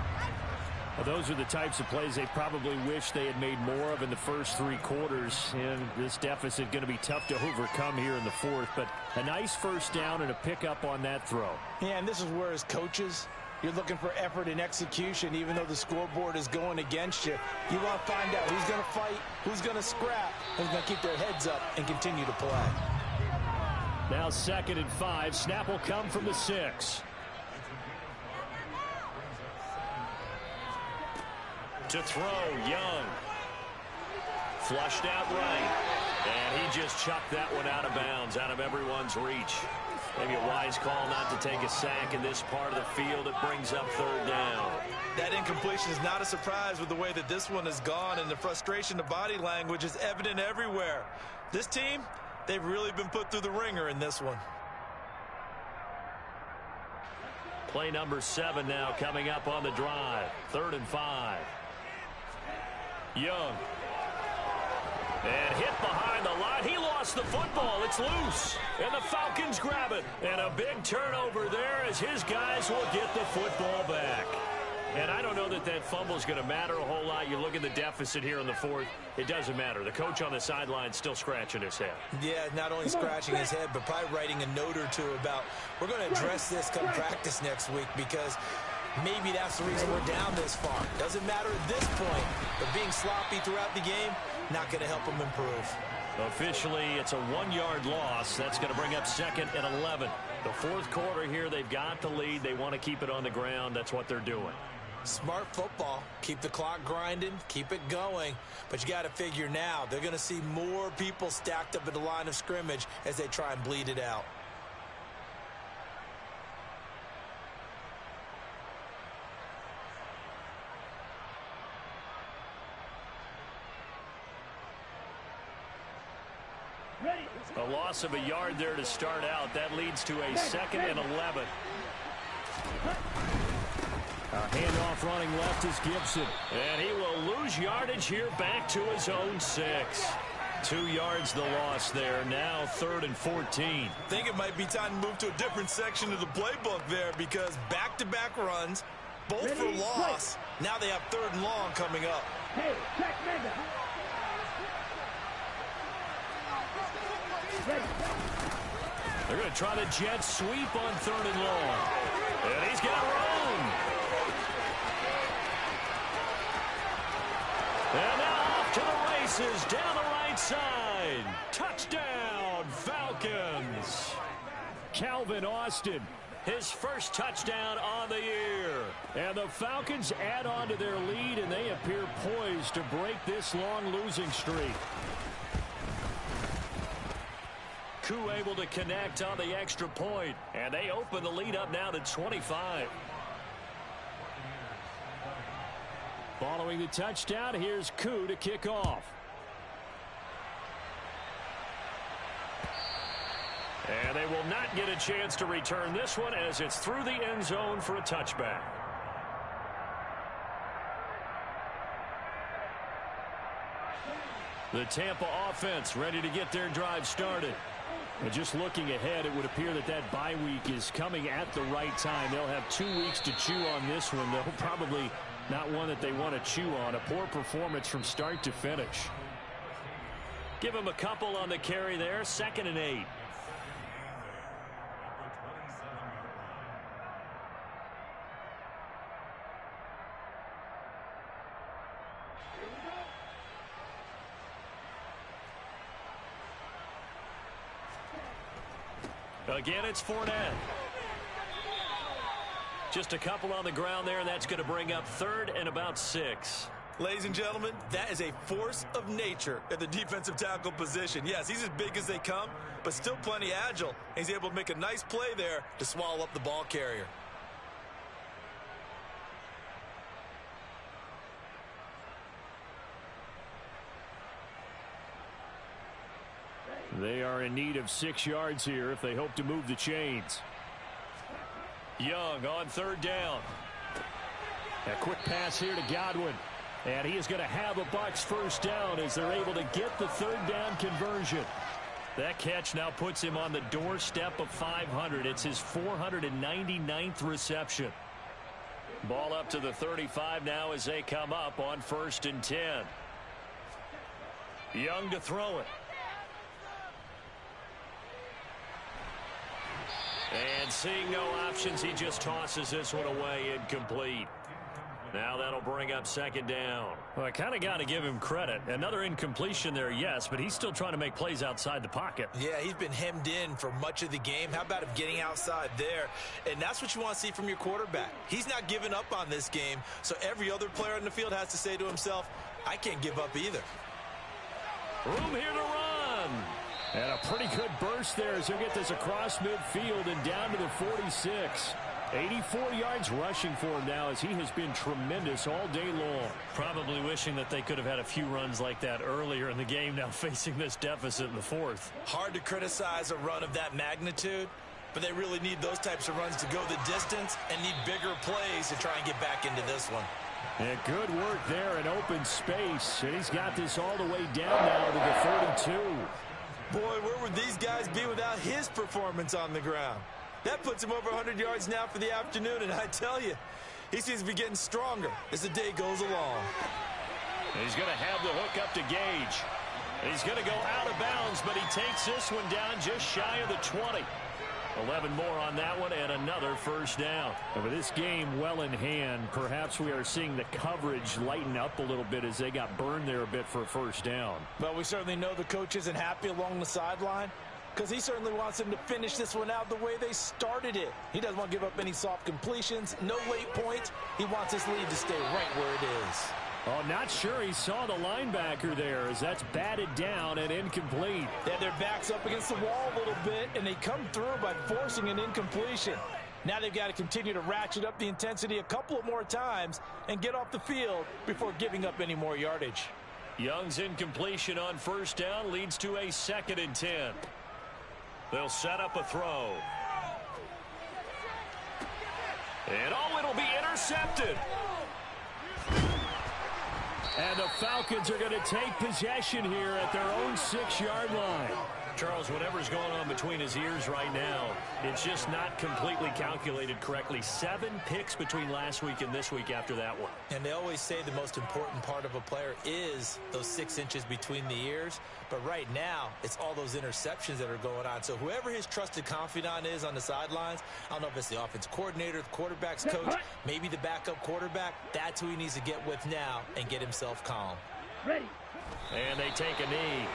Well, those are the types of plays they probably wish they had made more of in the first 3 quarters. And this deficit going to be tough to overcome here in the 4th. But a nice 1st down and a pickup on that throw. Yeah, and this is where as coaches, you're looking for effort and execution, even though the scoreboard is going against you. You want to find out who's going to fight, who's going to scrap, who's going to keep their heads up and continue to play. Now 2nd and 5. Snap will come from the 6. To throw, Young. Flushed out right. And he just chucked that one out of bounds, out of everyone's reach. Maybe a wise call not to take a sack in this part of the field. It brings up 3rd down. That incompletion is not a surprise with the way that this one has gone, and the frustration of body language is evident everywhere. This team, they've really been put through the ringer in this one. Play number 7 now coming up on the drive. 3rd and 5. Young. And hit behind the line. He lost the football. It's loose. And the Falcons grab it. And a big turnover there as his guys will get the football back. And I don't know that that fumble is going to matter a whole lot. You look at the deficit here in the 4th. It doesn't matter. The coach on the sideline still scratching his head. Yeah, not only scratching his head, but probably writing a note or 2 about, we're going to address this come practice next week because maybe that's the reason we're down this far. Doesn't matter at this point, but being sloppy throughout the game, not going to help them improve. Officially, it's a 1-yard loss. That's going to bring up 2nd and 11. The 4th quarter here, they've got the lead. They want to keep it on the ground. That's what they're doing. Smart football. Keep the clock grinding. Keep it going. But you got to figure now, they're going to see more people stacked up at the line of scrimmage as they try and bleed it out. A loss of a yard there to start out. That leads to a 2nd and 11. A handoff running left is Gibson. And he will lose yardage here back to his own 6. 2 yards the loss there. Now 3rd and 14. I think it might be time to move to a different section of the playbook there because back-to-back runs, both for loss. Now they have 3rd and long coming up. Hey, check mega. They're going to try the jet sweep on 3rd and long. And he's got room. And now off to the races down the right side. Touchdown, Falcons. Calvin Austin, his first touchdown on the year. And the Falcons add on to their lead, and they appear poised to break this long losing streak. Koo able to connect on the extra point, and they open the lead up now to 25. Following the touchdown, here's Koo to kick off. And they will not get a chance to return this one as it's through the end zone for a touchback. The Tampa offense ready to get their drive started. And just looking ahead, it would appear that that bye week is coming at the right time. They'll have 2 weeks to chew on this one, though probably not one that they want to chew on. A poor performance from start to finish. Give them a couple on the carry there. 2nd and 8. Again, it's Fournette. Just a couple on the ground there, and that's going to bring up 3rd and about 6. Ladies and gentlemen, that is a force of nature at the defensive tackle position. Yes, he's as big as they come, but still plenty agile. He's able to make a nice play there to swallow up the ball carrier. They are in need of 6 yards here if they hope to move the chains. Young on 3rd down. A quick pass here to Godwin. And he is going to have a Bucs first down as they're able to get the 3rd down conversion. That catch now puts him on the doorstep of 500. It's his 499th reception. Ball up to the 35 now as they come up on 1st and 10. Young to throw it. And seeing no options, he just tosses this one away, incomplete. Now that'll bring up 2nd down. Well, I kind of got to give him credit. Another incompletion there, yes, but he's still trying to make plays outside the pocket. Yeah, he's been hemmed in for much of the game. How about him getting outside there? And that's what you want to see from your quarterback. He's not giving up on this game, so every other player on the field has to say to himself, I can't give up either. Room here to run. And a pretty good burst there as he'll get this across midfield and down to the 46. 84 yards rushing for him now as he has been tremendous all day long. Probably wishing that they could have had a few runs like that earlier in the game, now facing this deficit in the 4th. Hard to criticize a run of that magnitude, but they really need those types of runs to go the distance and need bigger plays to try and get back into this one. And good work there in open space. And he's got this all the way down now to the 32. Boy, where would these guys be without his performance on the ground? That puts him over 100 yards now for the afternoon, and I tell you, he seems to be getting stronger as the day goes along. He's going to have the hook up to Gage. He's going to go out of bounds, but he takes this one down just shy of the 20. 11 more on that one and another first down. And with this game well in hand, perhaps we are seeing the coverage lighten up a little bit as they got burned there a bit for a first down. Well, we certainly know the coach isn't happy along the sideline because he certainly wants them to finish this one out the way they started it. He doesn't want to give up any soft completions, no late points. He wants his lead to stay right where it is. Oh, not sure he saw the linebacker there as that's batted down and incomplete. They had their backs up against the wall a little bit, and they come through by forcing an incompletion. Now they've got to continue to ratchet up the intensity a couple of more times and get off the field before giving up any more yardage. Young's incompletion on first down leads to a 2nd and 10. They'll set up a throw. And oh, it'll be intercepted. And the Falcons are going to take possession here at their own 6-yard line. Charles, whatever's going on between his ears right now, it's just not completely calculated correctly. 7 picks between last week and this week after that one. And they always say the most important part of a player is those 6 inches between the ears. But right now, it's all those interceptions that are going on. So whoever his trusted confidant is on the sidelines, I don't know if it's the offense coordinator, the quarterback's coach, maybe the backup quarterback, that's who he needs to get with now and get himself calm. Ready. And they take a knee.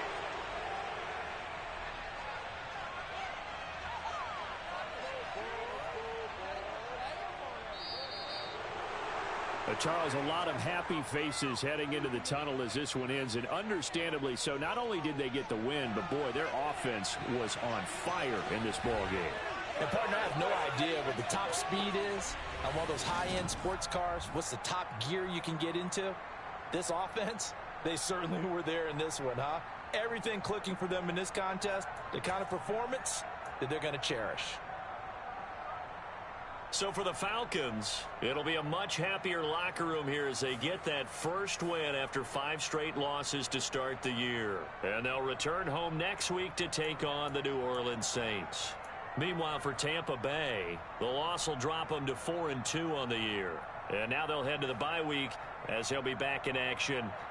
Charles, a lot of happy faces heading into the tunnel as this one ends, and understandably so. Not only did they get the win, but, boy, their offense was on fire in this ball game. And, partner, I have no idea what the top speed is on one of those high-end sports cars. What's the top gear you can get into? This offense, they certainly were there in this one, huh? Everything clicking for them in this contest, the kind of performance that they're going to cherish. So for the Falcons, it'll be a much happier locker room here as they get that first win after 5 straight losses to start the year. And they'll return home next week to take on the New Orleans Saints. Meanwhile, for Tampa Bay, the loss will drop them to 4-2 on the year. And now they'll head to the bye week as they'll be back in action